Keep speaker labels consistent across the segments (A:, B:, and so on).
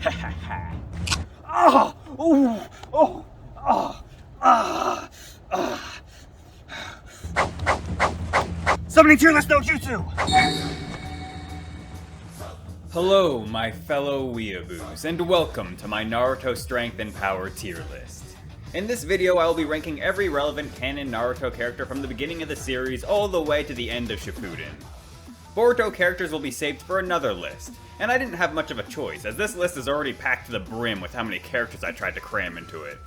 A: Ha ha ha. Ah! Ooh! Oh! Ah! Ah! Ah! Summoning tier list no jutsu!
B: Hello, my fellow Weeaboos, and welcome to my Naruto Strength and Power tier list. In this video, I will be ranking every relevant canon Naruto character from the beginning of the series all the way to the end of Shippuden. Boruto characters will be saved for another list, and I didn't have much of a choice, as this list is already packed to the brim with how many characters I tried to cram into it.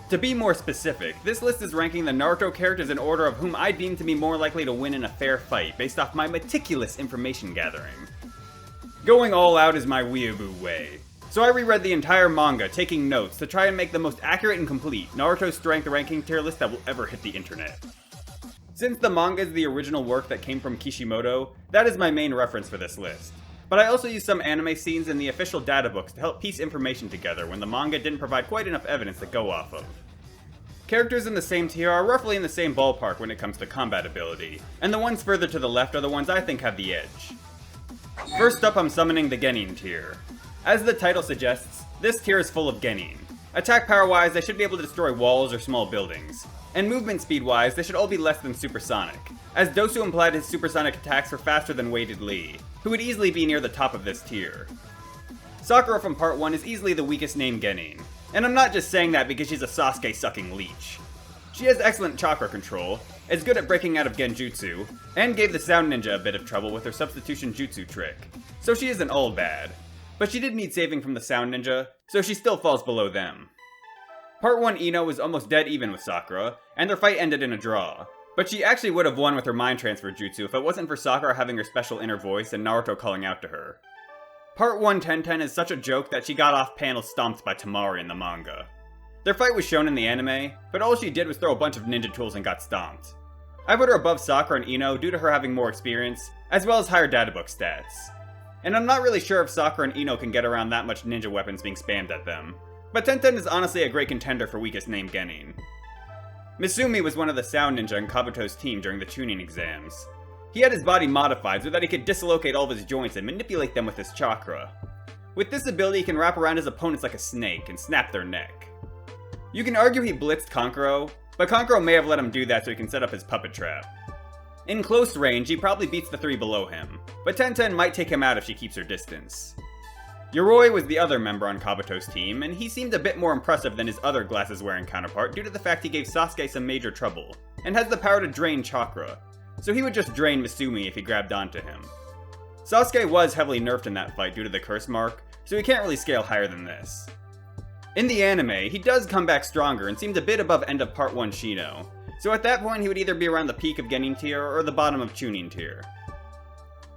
B: To be more specific, this list is ranking the Naruto characters in order of whom I deem to be more likely to win in a fair fight, based off my meticulous information gathering. Going all out is my Weeaboo way, so I reread the entire manga, taking notes to try and make the most accurate and complete Naruto Strength ranking tier list that will ever hit the internet. Since the manga is the original work that came from Kishimoto, that is my main reference for this list. But I also used some anime scenes in the official data books to help piece information together when the manga didn't provide quite enough evidence to go off of. Characters in the same tier are roughly in the same ballpark when it comes to combat ability, and the ones further to the left are the ones I think have the edge. First up, I'm summoning the Genin Tier. As the title suggests, this tier is full of Genin. Attack power-wise, they should be able to destroy walls or small buildings. And movement speed-wise, they should all be less than supersonic, as Dosu implied his supersonic attacks were faster than Weighted Lee, who would easily be near the top of this tier. Sakura from Part 1 is easily the weakest named Genin, and I'm not just saying that because she's a Sasuke-sucking leech. She has excellent chakra control, is good at breaking out of genjutsu, and gave the Sound Ninja a bit of trouble with her substitution jutsu trick, so she isn't all bad. But she did need saving from the Sound Ninja, so she still falls below them. Part 1 Ino was almost dead even with Sakura, and their fight ended in a draw. But she actually would have won with her mind transfer jutsu if it wasn't for Sakura having her special inner voice and Naruto calling out to her. Part 1 Tenten is such a joke that she got off panel stomped by Temari in the manga. Their fight was shown in the anime, but all she did was throw a bunch of ninja tools and got stomped. I put her above Sakura and Ino due to her having more experience, as well as higher databook stats. And I'm not really sure if Sakura and Ino can get around that much ninja weapons being spammed at them, but Tenten is honestly a great contender for weakest named Genin. Misumi was one of the Sound Ninja in Kabuto's team during the Chunin exams. He had his body modified so that he could dislocate all of his joints and manipulate them with his chakra. With this ability, he can wrap around his opponents like a snake and snap their neck. You can argue he blitzed Kankuro, but Kankuro may have let him do that so he can set up his puppet trap. In close range, he probably beats the three below him, but Tenten might take him out if she keeps her distance. Yoroi was the other member on Kabuto's team, and he seemed a bit more impressive than his other glasses-wearing counterpart due to the fact he gave Sasuke some major trouble, and has the power to drain chakra, so he would just drain Misumi if he grabbed onto him. Sasuke was heavily nerfed in that fight due to the curse mark, so he can't really scale higher than this. In the anime, he does come back stronger and seemed a bit above end of Part 1 Shino, so at that point he would either be around the peak of Genin Tier or the bottom of Chunin Tier.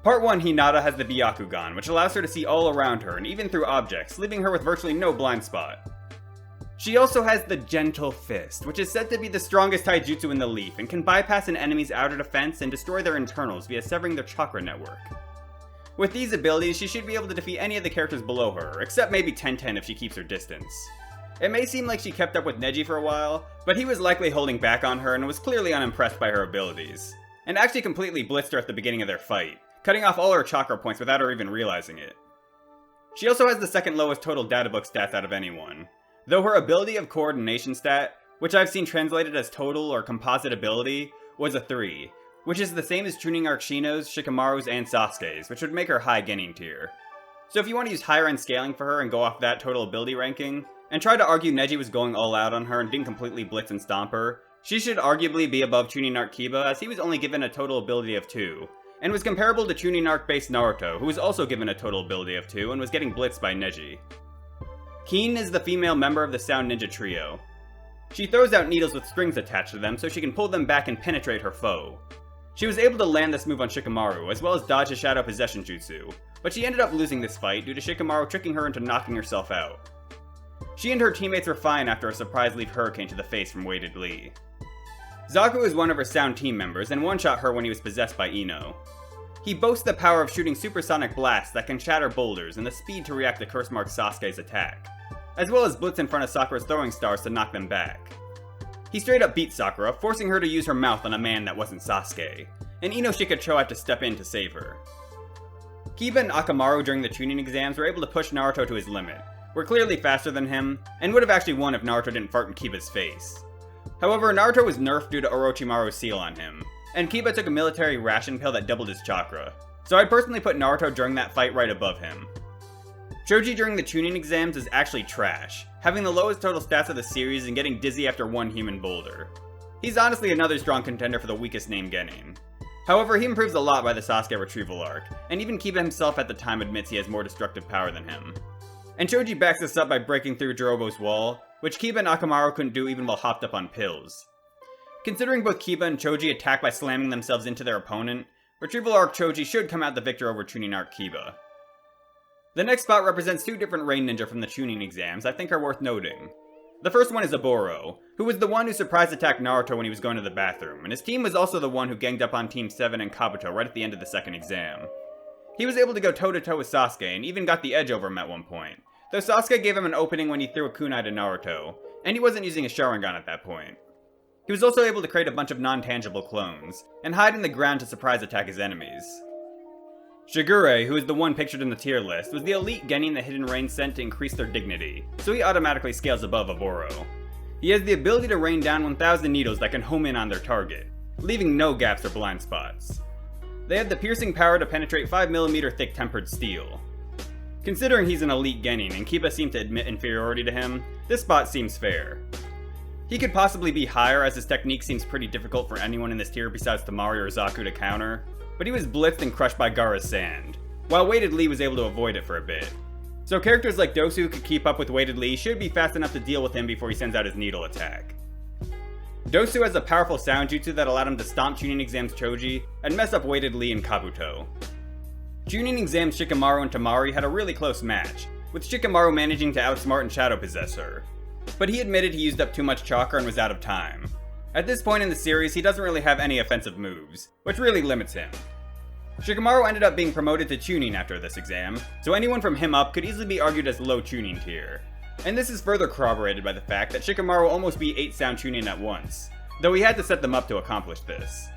B: Part 1 Hinata has the Byakugan, which allows her to see all around her and even through objects, leaving her with virtually no blind spot. She also has the Gentle Fist, which is said to be the strongest taijutsu in the Leaf and can bypass an enemy's outer defense and destroy their internals via severing their chakra network. With these abilities, she should be able to defeat any of the characters below her, except maybe Tenten if she keeps her distance. It may seem like she kept up with Neji for a while, but he was likely holding back on her and was clearly unimpressed by her abilities, and actually completely blitzed her at the beginning of their fight, cutting off all her chakra points without her even realizing it. She also has the second lowest total databook stats out of anyone, though her ability of coordination stat, which I've seen translated as total or composite ability, was a 3, which is the same as Chunin Arc Shino's, Shikamaru's, and Sasuke's, which would make her high Genin tier. So if you want to use higher end scaling for her and go off that total ability ranking, and try to argue Neji was going all out on her and didn't completely blitz and stomp her, she should arguably be above Chunin Arc Kiba as he was only given a total ability of 2, and was comparable to Chunin Arc based Naruto, who was also given a total ability of 2 and was getting blitzed by Neji. Keen is the female member of the Sound Ninja trio. She throws out needles with strings attached to them so she can pull them back and penetrate her foe. She was able to land this move on Shikamaru, as well as dodge his Shadow Possession Jutsu, but she ended up losing this fight due to Shikamaru tricking her into knocking herself out. She and her teammates were fine after a surprise leaf hurricane to the face from Weighted Lee. Zaku is one of her Sound team members and one-shot her when he was possessed by Ino. He boasts the power of shooting supersonic blasts that can shatter boulders and the speed to react to curse mark Sasuke's attack, as well as blitz in front of Sakura's throwing stars to knock them back. He straight up beat Sakura, forcing her to use her mouth on a man that wasn't Sasuke, and Ino Shikacho had to step in to save her. Kiba and Akamaru during the Chunin exams were able to push Naruto to his limit, were clearly faster than him, and would have actually won if Naruto didn't fart in Kiba's face. However, Naruto was nerfed due to Orochimaru's seal on him, and Kiba took a military ration pill that doubled his chakra, so I'd personally put Naruto during that fight right above him. Choji during the Chunin exams is actually trash, having the lowest total stats of the series and getting dizzy after one human boulder. He's honestly another strong contender for the weakest named Genin. However, he improves a lot by the Sasuke retrieval arc, and even Kiba himself at the time admits he has more destructive power than him. And Choji backs this up by breaking through Jirobo's wall, which Kiba and Akamaru couldn't do even while hopped up on pills. Considering both Kiba and Choji attack by slamming themselves into their opponent, retrieval arc Choji should come out the victor over Chunin arc Kiba. The next spot represents two different rain ninja from the Chunin exams I think are worth noting. The first one is Oboro, who was the one who surprise attacked Naruto when he was going to the bathroom, and his team was also the one who ganged up on Team 7 and Kabuto right at the end of the second exam. He was able to go toe-to-toe with Sasuke and even got the edge over him at one point, though Sasuke gave him an opening when he threw a kunai to Naruto, and he wasn't using a Sharingan at that point. He was also able to create a bunch of non-tangible clones, and hide in the ground to surprise attack his enemies. Shigure, who is the one pictured in the tier list, was the elite Genin the Hidden Rain sent to increase their dignity, so he automatically scales above Oboro. He has the ability to rain down 1000 needles that can home in on their target, leaving no gaps or blind spots. They have the piercing power to penetrate 5mm thick tempered steel. Considering he's an elite Genin and Kiba seemed to admit inferiority to him, this spot seems fair. He could possibly be higher as his technique seems pretty difficult for anyone in this tier besides Temari or Zaku to counter, but he was blitzed and crushed by Gaara's sand, while Weighted Lee was able to avoid it for a bit. So characters like Dosu who could keep up with Weighted Lee should be fast enough to deal with him before he sends out his needle attack. Dosu has a powerful sound jutsu that allowed him to stomp Chunin exams Choji and mess up Weighted Lee and Kabuto. Chunin exams Shikamaru and Temari had a really close match, with Shikamaru managing to outsmart and shadow possess her. But he admitted he used up too much chakra and was out of time. At this point in the series, he doesn't really have any offensive moves, which really limits him. Shikamaru ended up being promoted to Chunin after this exam, so anyone from him up could easily be argued as low Chunin tier. And this is further corroborated by the fact that Shikamaru almost beat 8 sound Chunin at once, though he had to set them up to accomplish this.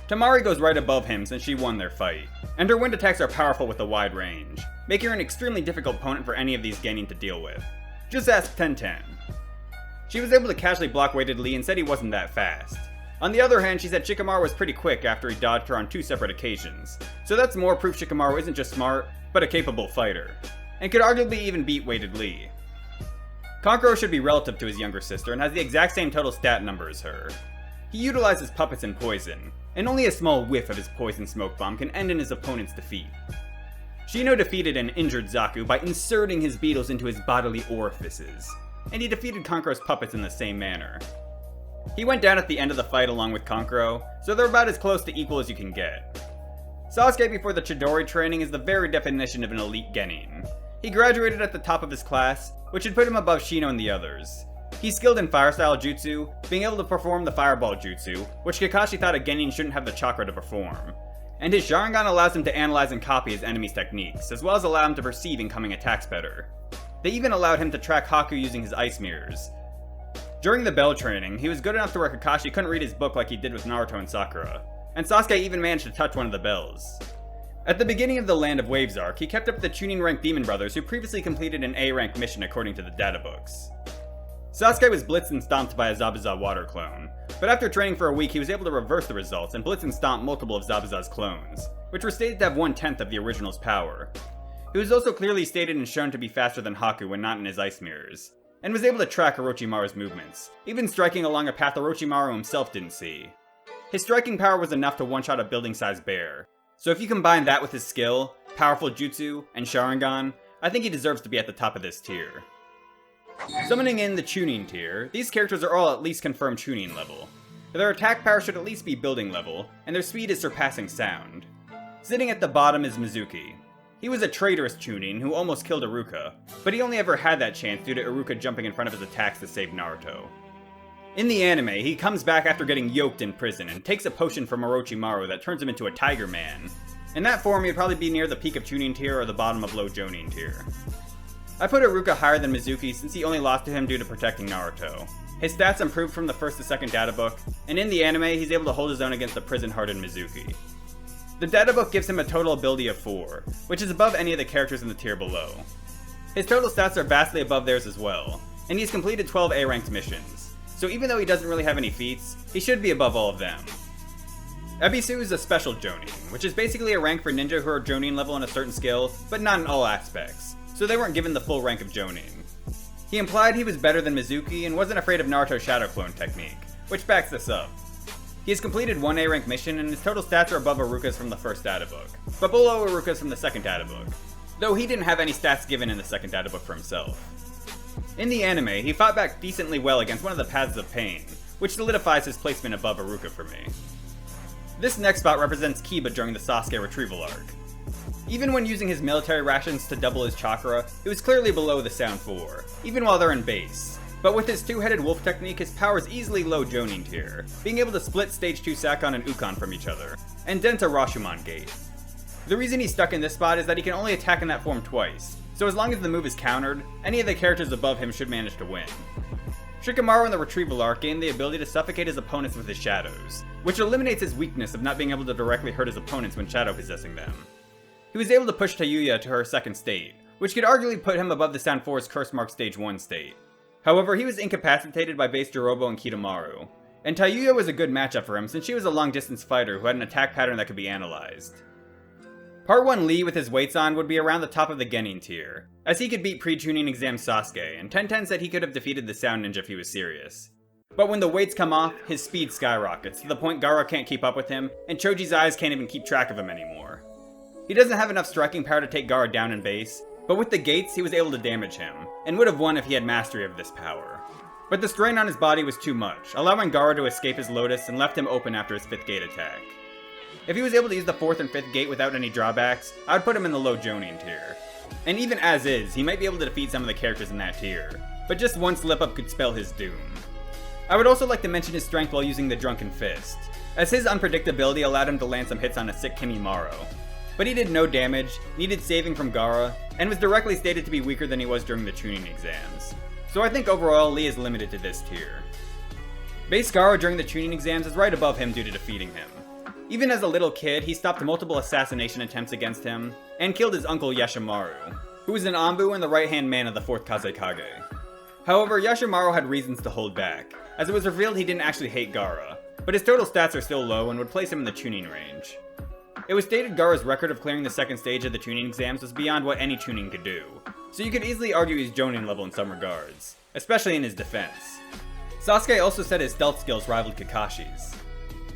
B: Temari goes right above him since she won their fight, and her wind attacks are powerful with a wide range, making her an extremely difficult opponent for any of these Genin to deal with. Just ask Tenten. She was able to casually block Weighted Lee and said he wasn't that fast. On the other hand, she said Shikamaru was pretty quick after he dodged her on 2 separate occasions, so that's more proof Shikamaru isn't just smart, but a capable fighter, and could arguably even beat Weighted Lee. Kankuro should be relative to his younger sister and has the exact same total stat number as her. He utilizes puppets and poison, and only a small whiff of his poison smoke bomb can end in his opponent's defeat. Shino defeated an injured Zaku by inserting his beetles into his bodily orifices, and he defeated Kankuro's puppets in the same manner. He went down at the end of the fight along with Kankuro, so they're about as close to equal as you can get. Sasuke before the Chidori training is the very definition of an elite Genin. He graduated at the top of his class, which should put him above Shino and the others. He's skilled in fire style jutsu, being able to perform the fireball jutsu, which Kakashi thought a Genin shouldn't have the chakra to perform. And his Sharingan allows him to analyze and copy his enemy's techniques, as well as allow him to perceive incoming attacks better. They even allowed him to track Haku using his ice mirrors. During the Bell training, he was good enough to where Kakashi couldn't read his book like he did with Naruto and Sakura, and Sasuke even managed to touch one of the bells. At the beginning of the Land of Waves arc, he kept up with the Chunin rank demon brothers who previously completed an A rank mission according to the data books. Sasuke was blitzed and stomped by a Zabuza water clone, but after training for a week he was able to reverse the results and blitz and stomp multiple of Zabuza's clones, which were stated to have 1/10 of the original's power. He was also clearly stated and shown to be faster than Haku when not in his ice mirrors, and was able to track Orochimaru's movements, even striking along a path Orochimaru himself didn't see. His striking power was enough to one-shot a building-sized bear, so if you combine that with his skill, powerful jutsu, and Sharingan, I think he deserves to be at the top of this tier. Summoning in the Chunin tier, these characters are all at least confirmed Chunin level. Their attack power should at least be building level, and their speed is surpassing sound. Sitting at the bottom is Mizuki. He was a traitorous Chunin who almost killed Iruka, but he only ever had that chance due to Iruka jumping in front of his attacks to save Naruto. In the anime, he comes back after getting yoked in prison and takes a potion from Orochimaru that turns him into a Tiger Man. In that form, he'd probably be near the peak of Chunin tier or the bottom of low Jonin tier. I put Iruka higher than Mizuki since he only lost to him due to protecting Naruto. His stats improved from the first to second data book, and in the anime, he's able to hold his own against the prison-hardened Mizuki. The data book gives him a total ability of 4, which is above any of the characters in the tier below. His total stats are vastly above theirs as well, and he's completed 12 A-ranked missions, so even though he doesn't really have any feats, he should be above all of them. Ebisu is a special Jonin, which is basically a rank for ninja who are Jonin level in a certain skill, but not in all aspects, so they weren't given the full rank of Jonin. He implied he was better than Mizuki and wasn't afraid of Naruto's shadow clone technique, which backs this up. He has completed one A-rank mission and his total stats are above Iruka's from the first data book, but below Iruka's from the second data book, though he didn't have any stats given in the second data book for himself. In the anime, he fought back decently well against one of the Paths of Pain, which solidifies his placement above Iruka for me. This next spot represents Kiba during the Sasuke retrieval arc. Even when using his military rations to double his chakra, it was clearly below the Sound 4, even while they're in base. But with his two-headed wolf technique, his power is easily low Jonin Tier, being able to split stage 2 Sakon and Ukon from each other, and dent a Rashomon gate. The reason he's stuck in this spot is that he can only attack in that form twice, so as long as the move is countered, any of the characters above him should manage to win. Shikamaru in the retrieval arc gained the ability to suffocate his opponents with his shadows, which eliminates his weakness of not being able to directly hurt his opponents when shadow possessing them. He was able to push Tayuya to her second state, which could arguably put him above the Sound 4's Curse Mark Stage 1 state. However, he was incapacitated by base Jirobo and Kitamaru, and Tayuya was a good matchup for him since she was a long-distance fighter who had an attack pattern that could be analyzed. Part 1 Lee with his weights on would be around the top of the Genin tier, as he could beat pre-Chunin exam Sasuke, and Tenten said he could have defeated the Sound Ninja if he was serious. But when the weights come off, his speed skyrockets to the point Gaara can't keep up with him, and Choji's eyes can't even keep track of him anymore. He doesn't have enough striking power to take Gaara down in base, but with the gates he was able to damage him, and would have won if he had mastery of this power. But the strain on his body was too much, allowing Gaara to escape his Lotus and left him open after his 5th gate attack. If he was able to use the 4th and 5th gate without any drawbacks, I would put him in the low Jonin tier. And even as is, he might be able to defeat some of the characters in that tier, but just one slip up could spell his doom. I would also like to mention his strength while using the Drunken Fist, as his unpredictability allowed him to land some hits on a sick Kimimaro. But he did no damage, needed saving from Gaara, and was directly stated to be weaker than he was during the Chunin exams. So I think overall, Lee is limited to this tier. Base Gaara during the Chunin exams is right above him due to defeating him. Even as a little kid, he stopped multiple assassination attempts against him, and killed his uncle Yashimaru, who was an Anbu and the right-hand man of the 4th Kazekage. However, Yashimaru had reasons to hold back, as it was revealed he didn't actually hate Gaara, but his total stats are still low and would place him in the Chunin range. It was stated Gaara's record of clearing the 2nd stage of the Chunin exams was beyond what any Chunin could do, so you could easily argue he's Jonin level in some regards, especially in his defense. Sasuke also said his stealth skills rivaled Kakashi's.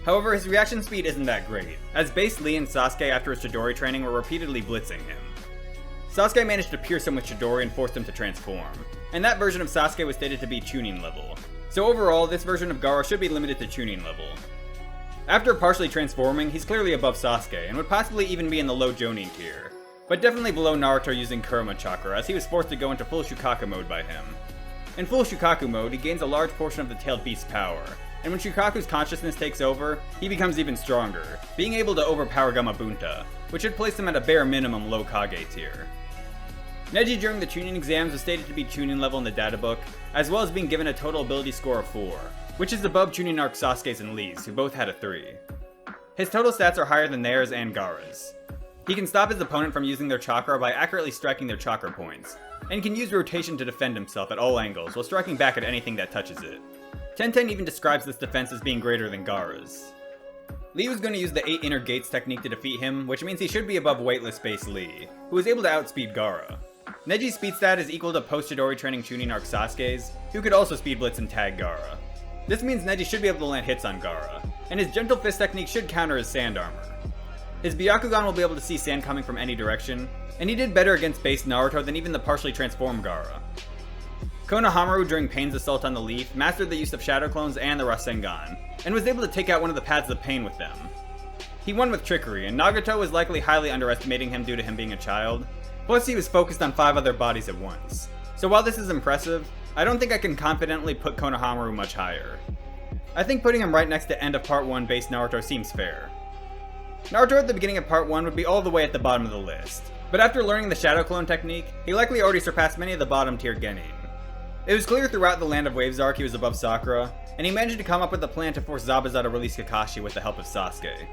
B: However, his reaction speed isn't that great, as base Lee and Sasuke after his Chidori training were repeatedly blitzing him. Sasuke managed to pierce him with Chidori and forced him to transform, and that version of Sasuke was stated to be Chunin level, so overall this version of Gaara should be limited to Chunin level. After partially transforming, he's clearly above Sasuke, and would possibly even be in the low Jonin tier, but definitely below Naruto using Kurama Chakra, as he was forced to go into full Shukaku mode by him. In full Shukaku mode, he gains a large portion of the Tailed Beast's power, and when Shukaku's consciousness takes over, he becomes even stronger, being able to overpower Gamabunta, which should place him at a bare minimum low Kage tier. Neji during the Chunin exams was stated to be Chunin level in the data book, as well as being given a total ability score of 4, which is above Chunin arc Sasuke's and Lee's, who both had a 3. His total stats are higher than theirs and Gaara's. He can stop his opponent from using their chakra by accurately striking their chakra points, and can use rotation to defend himself at all angles while striking back at anything that touches it. Tenten even describes this defense as being greater than Gaara's. Lee was going to use the 8 inner gates technique to defeat him, which means he should be above weightless base Lee, who was able to outspeed Gaara. Neji's speed stat is equal to post-Chidori training Chunin arc Sasuke's, who could also speed blitz and tag Gaara. This means Neji should be able to land hits on Gaara, and his Gentle Fist technique should counter his sand armor. His Byakugan will be able to see sand coming from any direction, and he did better against base Naruto than even the partially transformed Gaara. Konohamaru during Pain's assault on the Leaf mastered the use of Shadow Clones and the Rasengan, and was able to take out one of the Paths of Pain with them. He won with trickery, and Nagato was likely highly underestimating him due to him being a child, plus he was focused on 5 other bodies at once. So while this is impressive, I don't think I can confidently put Konohamaru much higher. I think putting him right next to end of Part 1 base Naruto seems fair. Naruto at the beginning of Part 1 would be all the way at the bottom of the list, but after learning the Shadow Clone technique, he likely already surpassed many of the bottom tier Genin. It was clear throughout the Land of Waves arc he was above Sakura, and he managed to come up with a plan to force Zabuza to release Kakashi with the help of Sasuke.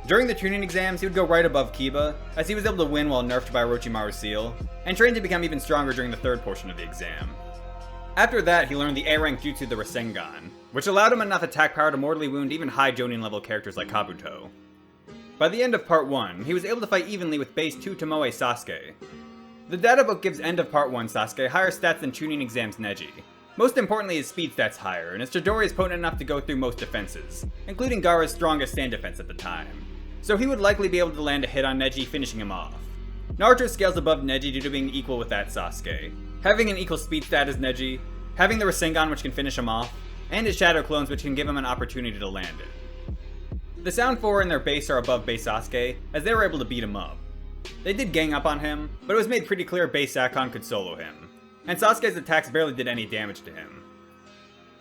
B: During the Chunin exams, he would go right above Kiba, as he was able to win while nerfed by Orochimaru's seal, and trained to become even stronger during the third portion of the exam. After that, he learned the A-rank jutsu the Rasengan, which allowed him enough attack power to mortally wound even high Jonin level characters like Kabuto. By the end of part 1, he was able to fight evenly with base 2 Tomoe Sasuke. The databook gives end of part 1 Sasuke higher stats than Chunin exams Neji. Most importantly, his speed stats higher, and his Chidori is potent enough to go through most defenses, including Gaara's strongest stand defense at the time. So he would likely be able to land a hit on Neji, finishing him off. Naruto scales above Neji due to being equal with that Sasuke, having an equal speed stat as Neji, having the Rasengan which can finish him off, and his Shadow Clones which can give him an opportunity to land it. The Sound 4 and their base are above base Sasuke, as they were able to beat him up. They did gang up on him, but it was made pretty clear base Sakon could solo him, and Sasuke's attacks barely did any damage to him.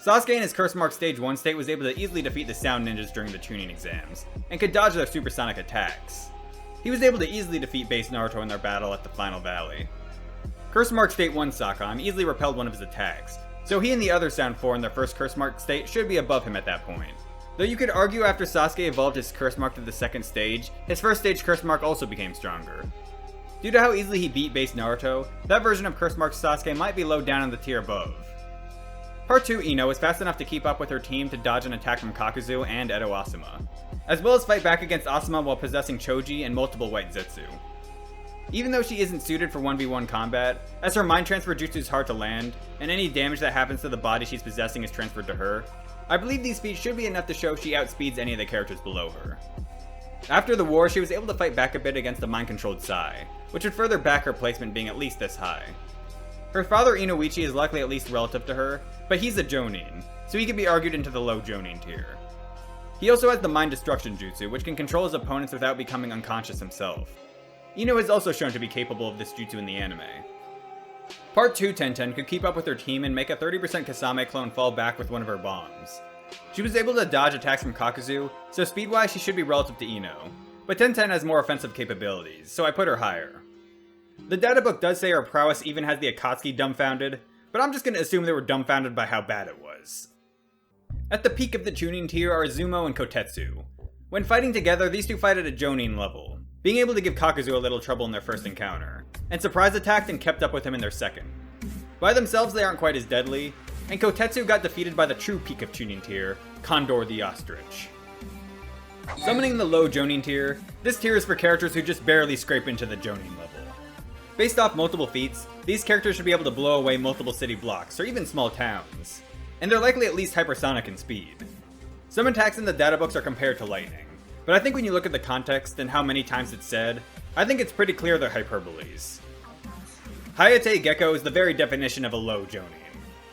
B: Sasuke in his Curse Mark Stage 1 state was able to easily defeat the Sound Ninjas during the Chunin exams, and could dodge their supersonic attacks. He was able to easily defeat base Naruto in their battle at the Final Valley. Curse Mark State 1 Sakon easily repelled one of his attacks, so he and the other Sound 4 in their first Curse Mark state should be above him at that point. Though you could argue after Sasuke evolved his Curse Mark to the second stage, his first stage Curse Mark also became stronger. Due to how easily he beat base Naruto, that version of Curse Mark Sasuke might be low down in the tier above. Part 2 Ino is fast enough to keep up with her team to dodge an attack from Kakuzu and Edo Asuma, as well as fight back against Asuma while possessing Choji and multiple white Zetsu. Even though she isn't suited for 1v1 combat, as her mind transfer jutsu is hard to land, and any damage that happens to the body she's possessing is transferred to her, I believe these feats should be enough to show she outspeeds any of the characters below her. After the war, she was able to fight back a bit against the mind-controlled Sai, which would further back her placement being at least this high. Her father Inoichi is likely at least relative to her, but he's a Jonin, so he can be argued into the low Jonin tier. He also has the Mind Destruction Jutsu, which can control his opponents without becoming unconscious himself. Ino is also shown to be capable of this jutsu in the anime. Part 2 Tenten could keep up with her team and make a 30% Kasame clone fall back with one of her bombs. She was able to dodge attacks from Kakuzu, so speed-wise she should be relative to Ino, but Tenten has more offensive capabilities, so I put her higher. The databook does say her prowess even has the Akatsuki dumbfounded, but I'm just going to assume they were dumbfounded by how bad it was. At the peak of the Chunin tier are Izumo and Kotetsu. When fighting together, these two fight at a Jonin level, being able to give Kakuzu a little trouble in their first encounter, and surprise attacked and kept up with him in their second. By themselves they aren't quite as deadly, and Kotetsu got defeated by the true peak of Chunin tier, Condor the Ostrich. Summoning the low Jonin tier, this tier is for characters who just barely scrape into the Jonin level. Based off multiple feats, these characters should be able to blow away multiple city blocks, or even small towns, and they're likely at least hypersonic in speed. Some attacks in the databooks are compared to lightning, but I think when you look at the context and how many times it's said, I think it's pretty clear they're hyperboles. Hayate Gecko is the very definition of a low Jonin,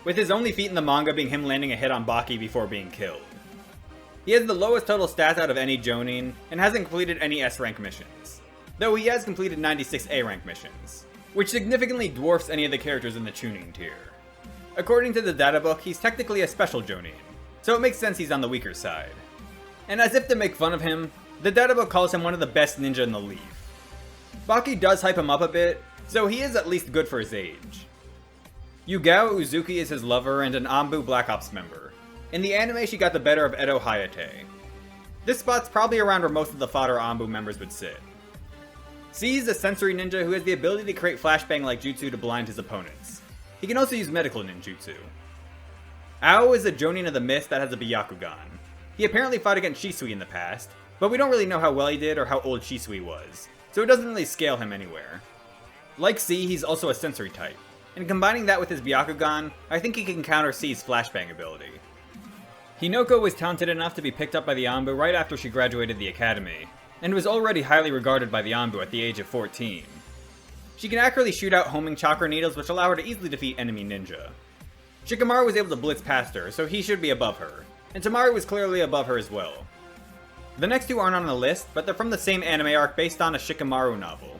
B: with his only feat in the manga being him landing a hit on Baki before being killed. He has the lowest total stats out of any Jonin, and hasn't completed any S-rank missions, though he has completed 96 A-rank missions, which significantly dwarfs any of the characters in the Chunin tier. According to the databook, he's technically a special Jonin, so it makes sense he's on the weaker side. And as if to make fun of him, the databook calls him one of the best ninja in the Leaf. Baki does hype him up a bit, so he is at least good for his age. Yugao Uzuki is his lover and an Anbu Black Ops member. In the anime, she got the better of Edo Hayate. This spot's probably around where most of the fodder Anbu members would sit. C is a sensory ninja who has the ability to create flashbang-like jutsu to blind his opponents. He can also use medical ninjutsu. Ao is a Jonin of the Mist that has a Byakugan. He apparently fought against Shisui in the past, but we don't really know how well he did or how old Shisui was, so it doesn't really scale him anywhere. Like C, he's also a sensory type, and combining that with his Byakugan, I think he can counter C's flashbang ability. Hinoko was talented enough to be picked up by the Anbu right after she graduated the academy, and was already highly regarded by the Anbu at the age of 14. She can accurately shoot out homing chakra needles which allow her to easily defeat enemy ninja. Shikamaru was able to blitz past her, so he should be above her, and Tamaru was clearly above her as well. The next two aren't on the list, but they're from the same anime arc based on a Shikamaru novel.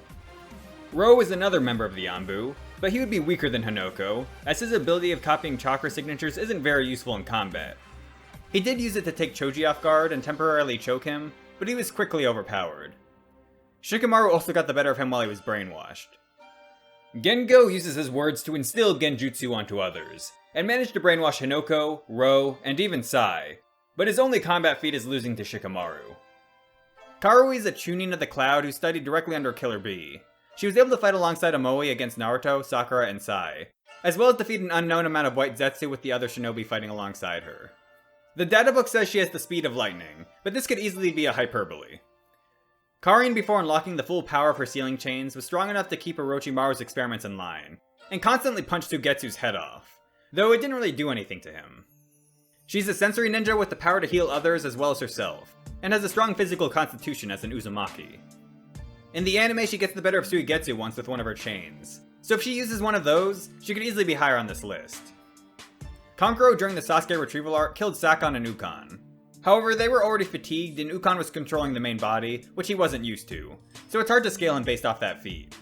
B: Ro is another member of the Anbu, but he would be weaker than Hinoko, as his ability of copying chakra signatures isn't very useful in combat. He did use it to take Choji off guard and temporarily choke him, but he was quickly overpowered. Shikamaru also got the better of him while he was brainwashed. Gengo uses his words to instill genjutsu onto others, and managed to brainwash Hinoko, Ro, and even Sai, but his only combat feat is losing to Shikamaru. Karui is a Chunin of the Cloud who studied directly under Killer Bee. She was able to fight alongside Amoe against Naruto, Sakura, and Sai, as well as defeat an unknown amount of white Zetsu with the other shinobi fighting alongside her. The databook says she has the speed of lightning, but this could easily be a hyperbole. Karin, before unlocking the full power of her sealing chains, was strong enough to keep Orochimaru's experiments in line, and constantly punched Sugetsu's head off, though it didn't really do anything to him. She's a sensory ninja with the power to heal others as well as herself, and has a strong physical constitution as an Uzumaki. In the anime, she gets the better of Suigetsu once with one of her chains, so if she uses one of those, she could easily be higher on this list. Kankuro during the Sasuke retrieval arc killed Sakon and Ukon. However, they were already fatigued and Ukon was controlling the main body, which he wasn't used to, so it's hard to scale him based off that feat.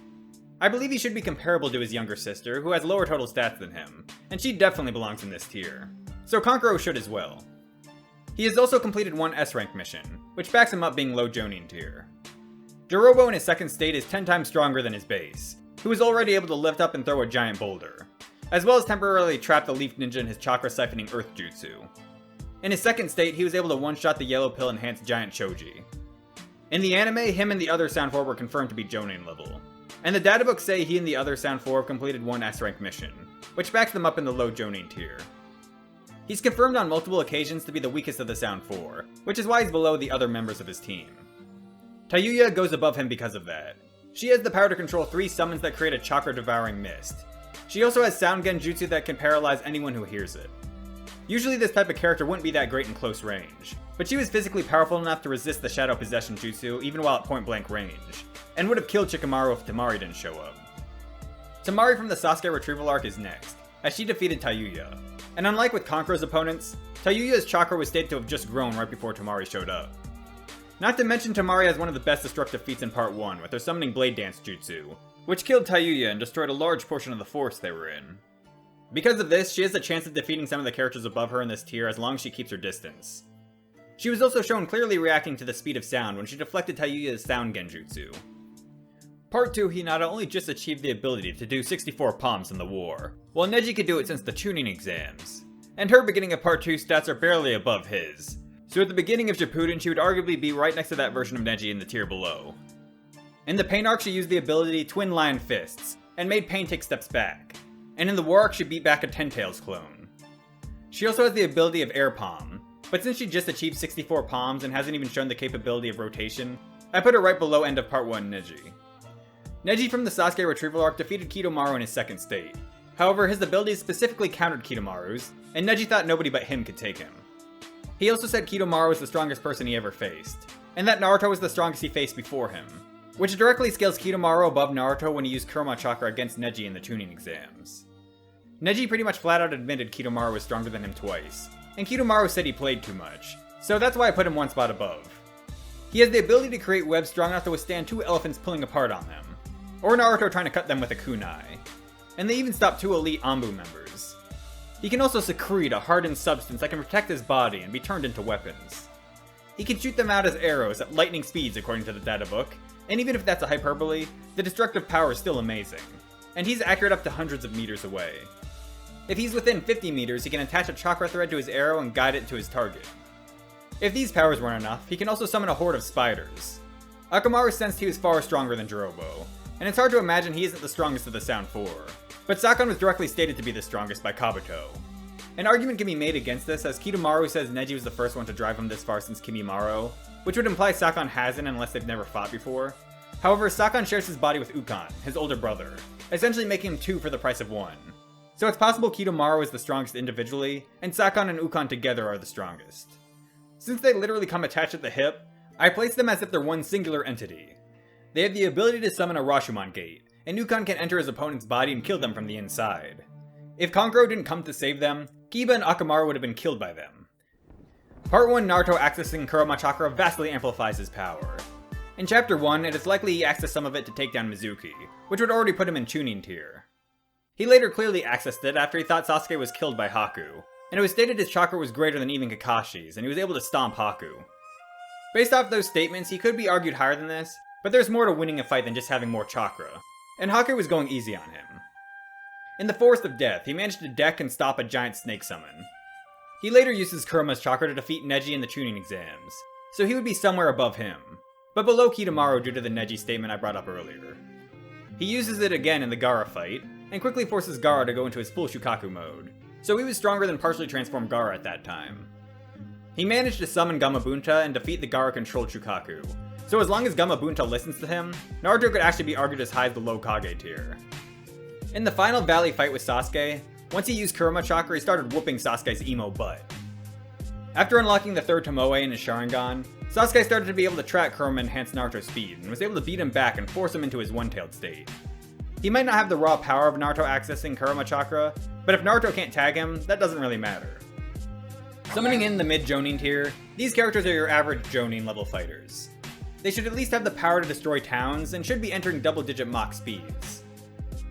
B: I believe he should be comparable to his younger sister, who has lower total stats than him, and she definitely belongs in this tier, so Kankuro should as well. He has also completed one S-rank mission, which backs him up being low Jonin Tier. Jirobo in his second state is 10 times stronger than his base, who is already able to lift up and throw a giant boulder, as well as temporarily trap the Leaf Ninja in his chakra siphoning Earth Jutsu. In his second state, he was able to one-shot the Yellow Pill enhanced Giant Choji. In the anime, him and the other Sound 4 were confirmed to be Jonin level, and the databooks say he and the other Sound 4 have completed one S-rank mission, which backs them up in the low Jonin Tier. He's confirmed on multiple occasions to be the weakest of the Sound 4, which is why he's below the other members of his team. Tayuya goes above him because of that. She has the power to control 3 summons that create a chakra-devouring mist. She also has Sound Genjutsu that can paralyze anyone who hears it. Usually this type of character wouldn't be that great in close range, but she was physically powerful enough to resist the Shadow Possession Jutsu even while at point-blank range, and would have killed Shikamaru if Temari didn't show up. Temari from the Sasuke retrieval arc is next, as she defeated Tayuya, and unlike with Kankuro's opponents, Tayuya's chakra was stated to have just grown right before Temari showed up. Not to mention Temari has one of the best destructive feats in part 1 with her summoning Blade Dance Jutsu, which killed Tayuya and destroyed a large portion of the forest they were in. Because of this, she has a chance of defeating some of the characters above her in this tier as long as she keeps her distance. She was also shown clearly reacting to the speed of sound when she deflected Tayuya's Sound Genjutsu. Part 2, he not only just achieved the ability to do 64 palms in the war, while Neji could do it since the Chunin exams, and her beginning of Part 2 stats are barely above his, so at the beginning of Shippuden she would arguably be right next to that version of Neji in the tier below. In the Pain arc she used the ability Twin Lion Fists, and made Pain take steps back, and in the War arc she beat back a Ten Tails clone. She also has the ability of Air Palm, but since she just achieved 64 palms and hasn't even shown the capability of rotation, I put her right below end of Part 1 Neji. Neji from the Sasuke retrieval arc defeated Kidomaru in his second state. However, his abilities specifically countered Kidomaru's, and Neji thought nobody but him could take him. He also said Kidomaru was the strongest person he ever faced, and that Naruto was the strongest he faced before him, which directly scales Kidomaru above Naruto when he used Kurama Chakra against Neji in the Chunin exams. Neji pretty much flat out admitted Kidomaru was stronger than him twice, and Kidomaru said he played too much, so that's why I put him one spot above. He has the ability to create webs strong enough to withstand 2 elephants pulling apart on them, or Naruto trying to cut them with a kunai, and they even stopped 2 elite Anbu members. He can also secrete a hardened substance that can protect his body and be turned into weapons. He can shoot them out as arrows at lightning speeds according to the databook, and even if that's a hyperbole, the destructive power is still amazing, and he's accurate up to hundreds of meters away. If he's within 50 meters, he can attach a chakra thread to his arrow and guide it to his target. If these powers weren't enough, he can also summon a horde of spiders. Akamaru sensed he was far stronger than Jirobo, and it's hard to imagine he isn't the strongest of the Sound 4, but Sakon was directly stated to be the strongest by Kabuto. An argument can be made against this, as Kidomaru says Neji was the first one to drive him this far since Kimimaro, which would imply Sakon hasn't unless they've never fought before. However, Sakon shares his body with Ukon, his older brother, essentially making him 2 for the price of 1. So it's possible Kidomaru is the strongest individually, and Sakon and Ukon together are the strongest. Since they literally come attached at the hip, I place them as if they're one singular entity. They have the ability to summon a Rashomon Gate, and Ukon can enter his opponent's body and kill them from the inside. If Kankuro didn't come to save them, Kiba and Akamaru would have been killed by them. Part 1 Naruto accessing Kurama Chakra vastly amplifies his power. In Chapter 1, it is likely he accessed some of it to take down Mizuki, which would already put him in Chunin Tier. He later clearly accessed it after he thought Sasuke was killed by Haku, and it was stated his chakra was greater than even Kakashi's, and he was able to stomp Haku. Based off those statements, he could be argued higher than this, but there's more to winning a fight than just having more chakra, and Haku was going easy on him. In the Forest of Death, he managed to deck and stop a giant snake summon. He later uses Kurama's chakra to defeat Neji in the Chunin exams, so he would be somewhere above him. but below Kitamaro due to the Neji statement I brought up earlier. He uses it again in the Gaara fight, and quickly forces Gaara to go into his full Shukaku mode, so he was stronger than partially transformed Gaara at that time. He managed to summon Gamabunta and defeat the Gaara-controlled Shukaku, so as long as Gamabunta listens to him, Naruto could actually be argued as high as the low Kage tier. In the final valley fight with Sasuke, once he used Kurama Chakra, he started whooping Sasuke's emo butt. After unlocking the third Tomoe in his Sharingan, Sasuke started to be able to track Kurama enhance Naruto's speed, and was able to beat him back and force him into his one-tailed state. He might not have the raw power of Naruto accessing Kurama Chakra, but if Naruto can't tag him, that doesn't really matter. Summoning in the mid-Jonin tier, these characters are your average Jonin level fighters. They should at least have the power to destroy towns, and should be entering double-digit Mach speeds.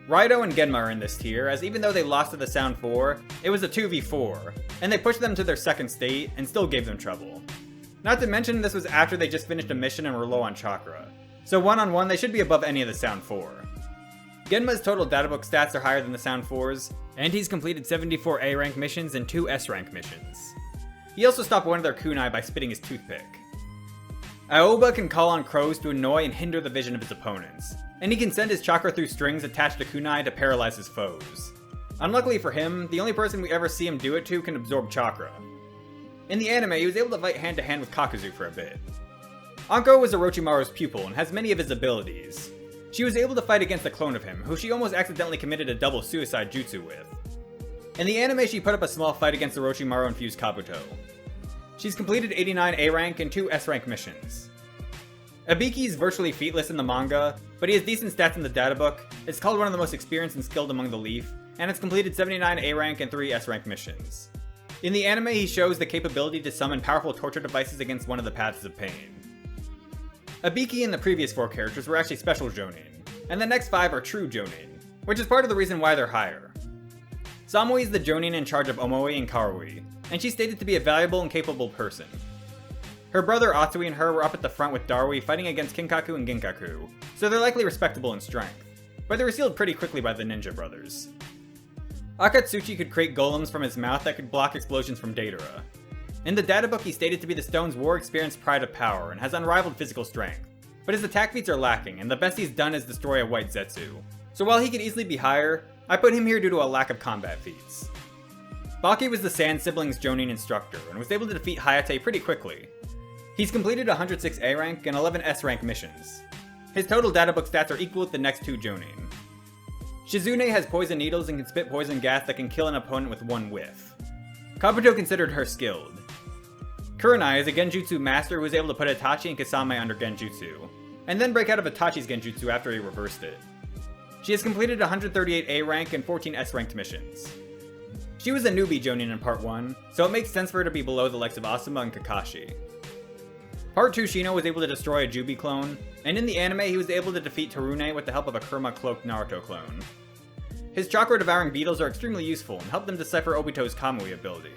B: Raido and Genma are in this tier, as even though they lost to the Sound 4, it was a 2v4, and they pushed them to their second state, and still gave them trouble. Not to mention, this was after they just finished a mission and were low on chakra, so one-on-one they should be above any of the Sound 4. Genma's total databook stats are higher than the Sound 4's, and he's completed 74 A-rank missions and 2 S-rank missions. He also stopped one of their kunai by spitting his toothpick. Aoba can call on crows to annoy and hinder the vision of his opponents, and he can send his chakra through strings attached to kunai to paralyze his foes. Unluckily for him, the only person we ever see him do it to can absorb chakra. In the anime, he was able to fight hand-to-hand with Kakuzu for a bit. Anko was Orochimaru's pupil and has many of his abilities. She was able to fight against a clone of him, who she almost accidentally committed a double suicide jutsu with. In the anime, she put up a small fight against Orochimaru-infused Kabuto. She's completed 89 A-rank and 2 S-rank missions. Ibiki is virtually featless in the manga, but he has decent stats in the databook, is called one of the most experienced and skilled among the Leaf, and has completed 79 A-rank and 3 S-rank missions. In the anime, he shows the capability to summon powerful torture devices against one of the Paths of Pain. Ibiki and the previous 4 characters were actually special Jonin, and the next 5 are true Jonin, which is part of the reason why they're higher. Samui is the Jonin in charge of Omoe and Karui, and she's stated to be a valuable and capable person. Her brother Atsui and her were up at the front with Darui fighting against Kinkaku and Ginkaku, so they're likely respectable in strength, but they were sealed pretty quickly by the ninja brothers. Akatsuchi could create golems from his mouth that could block explosions from Deidara. In the databook, he's stated to be the stone's war-experienced pride of power and has unrivaled physical strength, but his attack feats are lacking, and the best he's done is destroy a white Zetsu. So while he could easily be higher, I put him here due to a lack of combat feats. Baki was the Sand siblings' Jonin instructor, and was able to defeat Hayate pretty quickly. He's completed 106 A-rank and 11 S-rank missions. His total databook stats are equal with the next 2 Jonin. Shizune has poison needles and can spit poison gas that can kill an opponent with one whiff. Kabuto considered her skilled. Kurenai is a Genjutsu master who is able to put Itachi and Kisame under Genjutsu, and then break out of Itachi's Genjutsu after he reversed it. She has completed 138 A-rank and 14 S-ranked missions. She was a newbie Jonin in Part 1, so it makes sense for her to be below the likes of Asuma and Kakashi. Part 2 Shino was able to destroy a Jubi clone, and in the anime he was able to defeat Torune with the help of a Kurama-cloaked Naruto clone. His chakra-devouring beetles are extremely useful and help them decipher Obito's Kamui ability.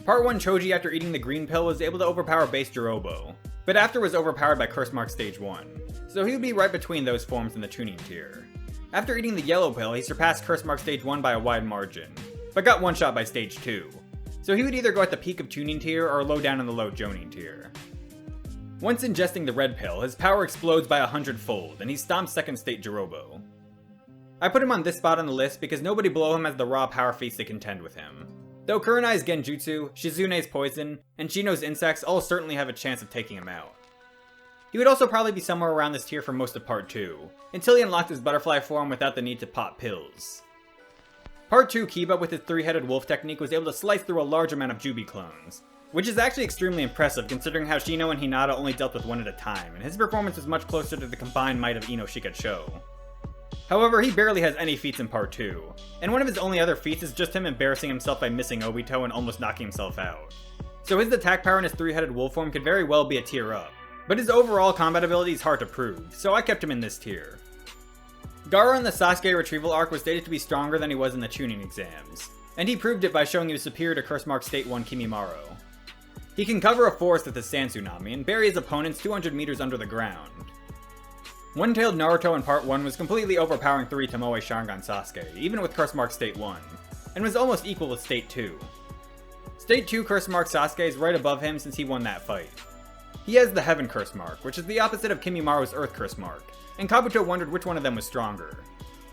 B: Part 1 Choji, after eating the green pill, was able to overpower base Jirobo, but after was overpowered by Curse Mark Stage 1, so he would be right between those forms in the Chunin Tier. After eating the yellow pill, he surpassed Curse Mark Stage 1 by a wide margin, but got one-shot by Stage 2, so he would either go at the peak of Chunin Tier or low down in the low Jonin Tier. Once ingesting the red pill, his power explodes by 100-fold, and he stomps second state Jirobo. I put him on this spot on the list because nobody below him has the raw power feats to contend with him. Though Kurenai's Genjutsu, Shizune's Poison, and Shino's Insects all certainly have a chance of taking him out. He would also probably be somewhere around this tier for most of Part 2, until he unlocked his butterfly form without the need to pop pills. Part 2 Kiba with his 3-headed wolf technique was able to slice through a large amount of Jubi clones, which is actually extremely impressive considering how Shino and Hinata only dealt with one at a time, and his performance is much closer to the combined might of Ino Shikacho. However, he barely has any feats in Part 2, and one of his only other feats is just him embarrassing himself by missing Obito and almost knocking himself out. So his attack power in his 3-headed wolf form could very well be a tier up, but his overall combat ability is hard to prove, so I kept him in this tier. Gaara in the Sasuke retrieval arc was stated to be stronger than he was in the Chunin exams, and he proved it by showing he was superior to Curse Mark State 1 Kimimaro. He can cover a forest with his Sand Tsunami and bury his opponents 200 meters under the ground. One-tailed Naruto in Part 1 was completely overpowering 3 Tomoe Sharingan Sasuke, even with Curse Mark State 1, and was almost equal with State 2. State 2 Curse Mark Sasuke is right above him since he won that fight. He has the Heaven Curse mark, which is the opposite of Kimimara's Earth Curse mark, and Kabuto wondered which one of them was stronger.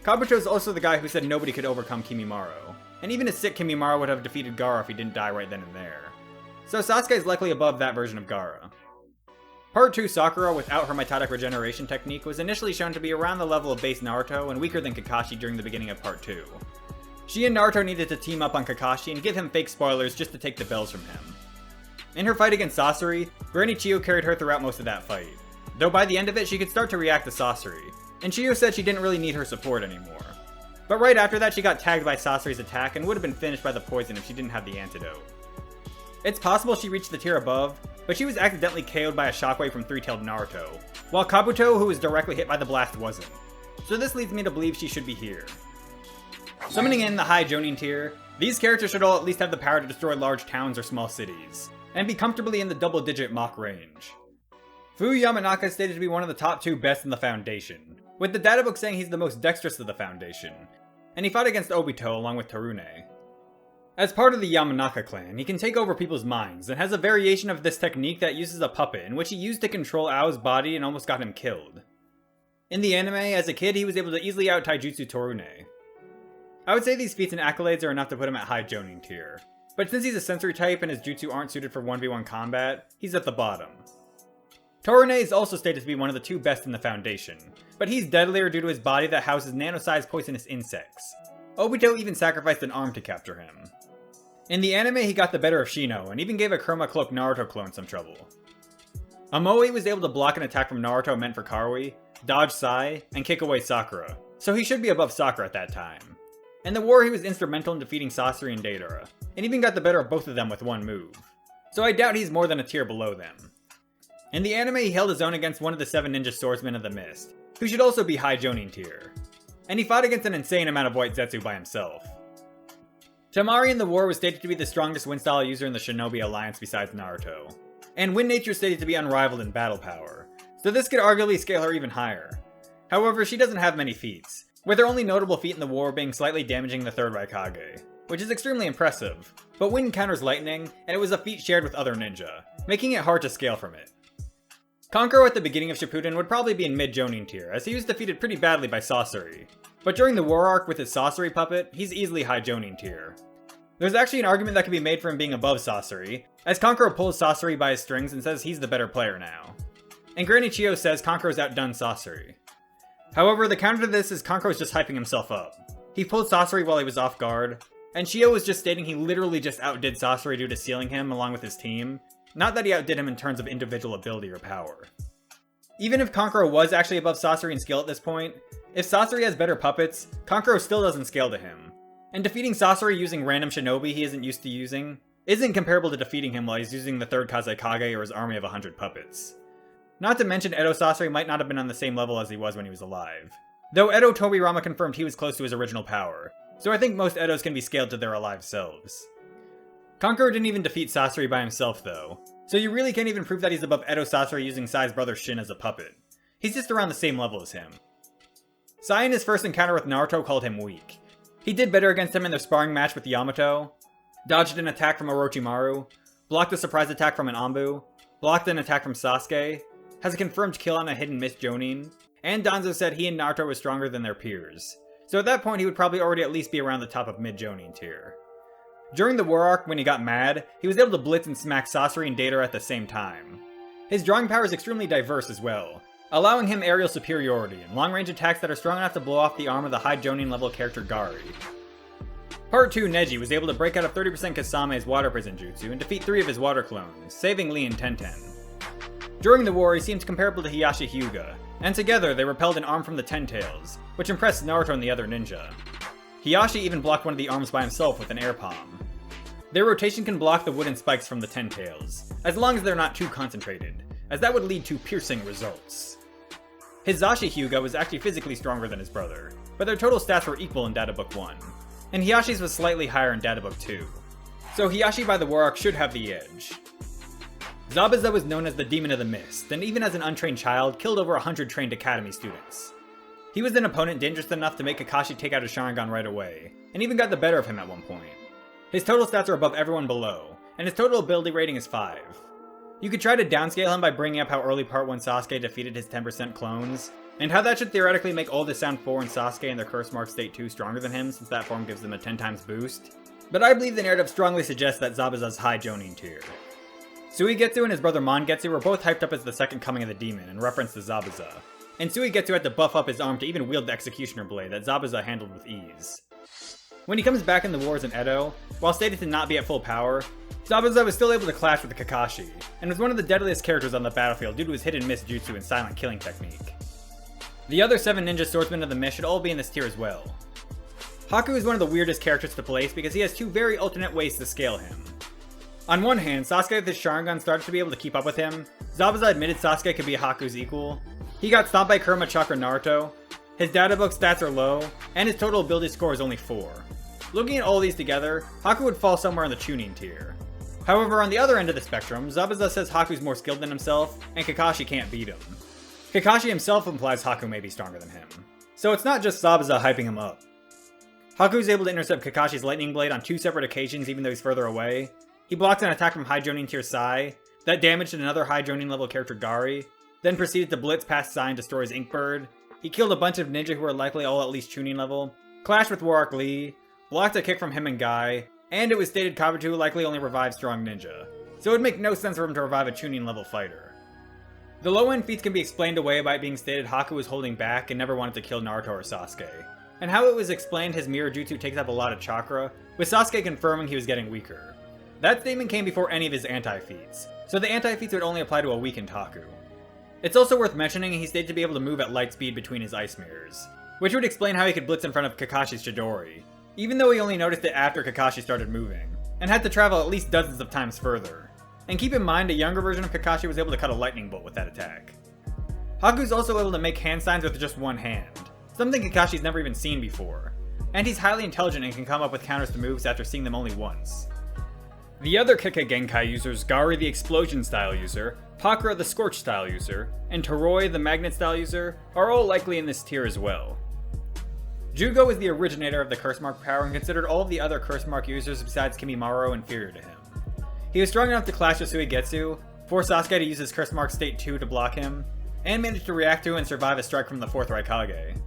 B: Kabuto is also the guy who said nobody could overcome Kimimaro, and even a sick Kimimaro would have defeated Gaara if he didn't die right then and there. So Sasuke is likely above that version of Gaara. Part 2 Sakura without her mitotic regeneration technique was initially shown to be around the level of base Naruto and weaker than Kakashi during the beginning of Part 2. She and Naruto needed to team up on Kakashi and give him fake spoilers just to take the bells from him. In her fight against Sasori, Granny Chiyo carried her throughout most of that fight, though by the end of it she could start to react to Sasori, and Chiyo said she didn't really need her support anymore. But right after that she got tagged by Sasori's attack and would have been finished by the poison if she didn't have the antidote. It's possible she reached the tier above, but she was accidentally KO'd by a shockwave from three-tailed Naruto, while Kabuto, who was directly hit by the blast, wasn't. So this leads me to believe she should be here. Summoning in the high Jonin Tier, these characters should all at least have the power to destroy large towns or small cities, and be comfortably in the double-digit Mach range. Fu Yamanaka is stated to be one of the top 2 best in the Foundation, with the databook saying he's the most dexterous of the Foundation, and he fought against Obito along with Tarune. As part of the Yamanaka clan, he can take over people's minds, and has a variation of this technique that uses a puppet in which he used to control Ao's body and almost got him killed. In the anime, as a kid he was able to easily out-taijutsu Tarune. I would say these feats and accolades are enough to put him at high Jonin Tier, but since he's a sensory type and his jutsu aren't suited for 1v1 combat, he's at the bottom. Tarune is also stated to be one of the 2 best in the Foundation, but he's deadlier due to his body that houses nano-sized poisonous insects. Obito even sacrificed an arm to capture him. In the anime he got the better of Shino, and even gave a Chroma Cloak Naruto clone some trouble. Amoe was able to block an attack from Naruto meant for Karui, dodge Sai, and kick away Sakura, so he should be above Sakura at that time. In the war he was instrumental in defeating Sasori and Deidara, and even got the better of both of them with one move, so I doubt he's more than a tier below them. In the anime he held his own against one of the 7 ninja swordsmen of the mist, who should also be high Jonin Tier, and he fought against an insane amount of white Zetsu by himself. Temari in the war was stated to be the strongest wind style user in the Shinobi Alliance besides Naruto, and wind nature is stated to be unrivaled in battle power, so this could arguably scale her even higher. However, she doesn't have many feats, with her only notable feat in the war being slightly damaging the 3rd Raikage, which is extremely impressive, but wind counters lightning, and it was a feat shared with other ninja, making it hard to scale from it. Kankuro at the beginning of Shippuden would probably be in mid-Jonin Tier, as he was defeated pretty badly by Sasori, but during the war arc with his Sasori puppet, he's easily high Jonin Tier. There's actually an argument that can be made for him being above Sasori, as Kankuro pulls Sasori by his strings and says he's the better player now. And Granny Chiyo says Kankuro's outdone Sasori. However, the counter to this is Kankuro's just hyping himself up. He pulled Sasori while he was off guard, and Chiyo was just stating he literally just outdid Sasori due to sealing him along with his team, not that he outdid him in terms of individual ability or power. Even if Kankuro was actually above Sasori in skill at this point, if Sasori has better puppets, Kankuro still doesn't scale to him. And defeating Sasori using random shinobi he isn't used to using isn't comparable to defeating him while he's using the 3rd Kazekage or his army of 100 puppets. Not to mention Edo Sasori might not have been on the same level as he was when he was alive. Though Edo Tobirama confirmed he was close to his original power, so I think most Edos can be scaled to their alive selves. Kankuro didn't even defeat Sasori by himself though, so you really can't even prove that he's above Edo Sasori using Sai's brother Shin as a puppet. He's just around the same level as him. Sai in his first encounter with Naruto called him weak. He did better against him in their sparring match with Yamato, dodged an attack from Orochimaru, blocked a surprise attack from an Anbu, blocked an attack from Sasuke, has a confirmed kill on a hidden Miss Jonin, and Danzo said he and Naruto were stronger than their peers. So at that point he would probably already at least be around the top of mid-Jonin Tier. During the war arc, when he got mad, he was able to blitz and smack Sasori and Deidara at the same time. His drawing power is extremely diverse as well, allowing him aerial superiority and long-range attacks that are strong enough to blow off the arm of the high Jonin level character Gari. Part 2 Neji was able to break out of 30% Kasame's water prison jutsu and defeat 3 of his water clones, saving Lee and Tenten. During the war he seemed comparable to Hiyashi Hyuga, and together they repelled an arm from the Ten Tails, which impressed Naruto and the other ninja. Hiyashi even blocked one of the arms by himself with an air palm. Their rotation can block the wooden spikes from the Ten Tails, as long as they're not too concentrated, as that would lead to piercing results. His Zashi Hyuga was actually physically stronger than his brother, but their total stats were equal in Databook 1, and Hiyashi's was slightly higher in Databook 2, so Hiyashi by the war arc should have the edge. Zabuza was known as the Demon of the Mist, and even as an untrained child, killed over 100 trained Academy students. He was an opponent dangerous enough to make Kakashi take out his Sharingan right away, and even got the better of him at one point. His total stats are above everyone below, and his total ability rating is 5. You could try to downscale him by bringing up how early Part 1 Sasuke defeated his 10% clones, and how that should theoretically make all the Sound 4 and Sasuke in their Curse Mark State 2 stronger than him, since that form gives them a 10 times boost. But I believe the narrative strongly suggests that Zabuza's high Jonin Tier. Suigetsu and his brother Mangetsu were both hyped up as the second coming of the demon, in reference to Zabuza. And Suigetsu had to buff up his arm to even wield the Executioner Blade that Zabuza handled with ease. When he comes back in the wars in Edo, while stated to not be at full power, Zabuza was still able to clash with the Kakashi, and was one of the deadliest characters on the battlefield due to his hidden miss jutsu and silent killing technique. The other 7 ninja swordsmen of the mist should all be in this tier as well. Haku is one of the weirdest characters to place because he has 2 very alternate ways to scale him. On one hand, Sasuke with his Sharingan started to be able to keep up with him, Zabuza admitted Sasuke could be Haku's equal, he got stomped by Kurama Chakra Naruto, his data book stats are low, and his total ability score is only 4. Looking at all these together, Haku would fall somewhere in the Chunin Tier. However, on the other end of the spectrum, Zabuza says Haku's more skilled than himself, and Kakashi can't beat him. Kakashi himself implies Haku may be stronger than him. So it's not just Zabuza hyping him up. Haku is able to intercept Kakashi's lightning blade on 2 separate occasions even though he's further away. He blocked an attack from high Jonin Tier Sai, that damaged another high Jonin level character Gari, then proceeded to blitz past Sai and destroy his Inkbird. He killed a bunch of ninja who are likely all at least Chunin level, clashed with Warark Lee, blocked a kick from him and Guy, and it was stated Kabuto likely only revives strong ninja, so it would make no sense for him to revive a Chunin level fighter. The low end feats can be explained away by it being stated Haku was holding back and never wanted to kill Naruto or Sasuke, and how it was explained his mirror jutsu takes up a lot of chakra, with Sasuke confirming he was getting weaker. That statement came before any of his anti-feats, so the anti-feats would only apply to a weakened Haku. It's also worth mentioning he stated to be able to move at light speed between his ice mirrors, which would explain how he could blitz in front of Kakashi's Chidori, even though he only noticed it after Kakashi started moving, and had to travel at least dozens of times further. And keep in mind, a younger version of Kakashi was able to cut a lightning bolt with that attack. Haku's also able to make hand signs with just one hand, something Kakashi's never even seen before, and he's highly intelligent and can come up with counters to moves after seeing them only once. The other Kekkei Genkai users, Gari the Explosion style user, Pakura the Scorch style user, and Toroi the Magnet style user, are all likely in this tier as well. Jugo is the originator of the Curse Mark power and considered all of the other Curse Mark users besides Kimimaro inferior to him. He was strong enough to clash with Suigetsu, force Sasuke to use his Curse Mark State 2 to block him, and managed to react to and survive a strike from the 4th Raikage.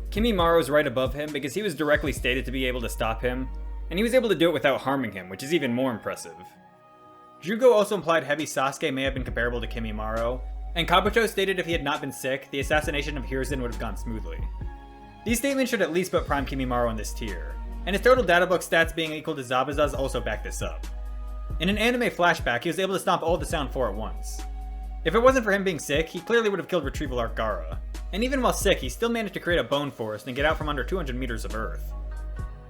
B: Kimimaro is right above him because he was directly stated to be able to stop him, and he was able to do it without harming him, which is even more impressive. Jugo also implied heavy Sasuke may have been comparable to Kimimaro, and Kabuto stated if he had not been sick, the assassination of Hiruzen would have gone smoothly. These statements should at least put Prime Kimimaro in this tier, and his total data book stats being equal to Zabuza's also back this up. In an anime flashback, he was able to stomp all the Sound 4 at once. If it wasn't for him being sick, he clearly would have killed Retrieval Arc Gaara, and even while sick, he still managed to create a bone forest and get out from under 200 meters of earth.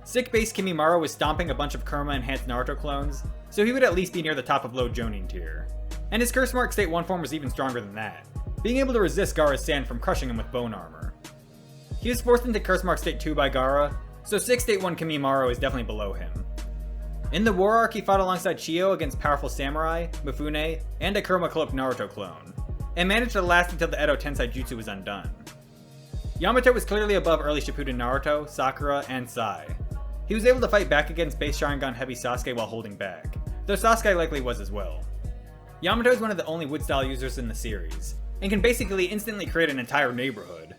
B: Sick-based Kimimaro was stomping a bunch of Kurama-enhanced Naruto clones, so he would at least be near the top of low Jonin Tier. And his Curse Mark State 1 form was even stronger than that, being able to resist Gaara's sand from crushing him with bone armor. He was forced into Curse Mark State 2 by Gaara, so Sick State 1 Kimimaro is definitely below him. In the War Arc, he fought alongside Chiyo against powerful Samurai, Mifune, and a Kurama cloaked Naruto clone, and managed to last until the Edo Tensai Jutsu was undone. Yamato was clearly above early Shippuden Naruto, Sakura, and Sai. He was able to fight back against base Sharingan heavy Sasuke while holding back, though Sasuke likely was as well. Yamato is one of the only wood style users in the series, and can basically instantly create an entire neighborhood.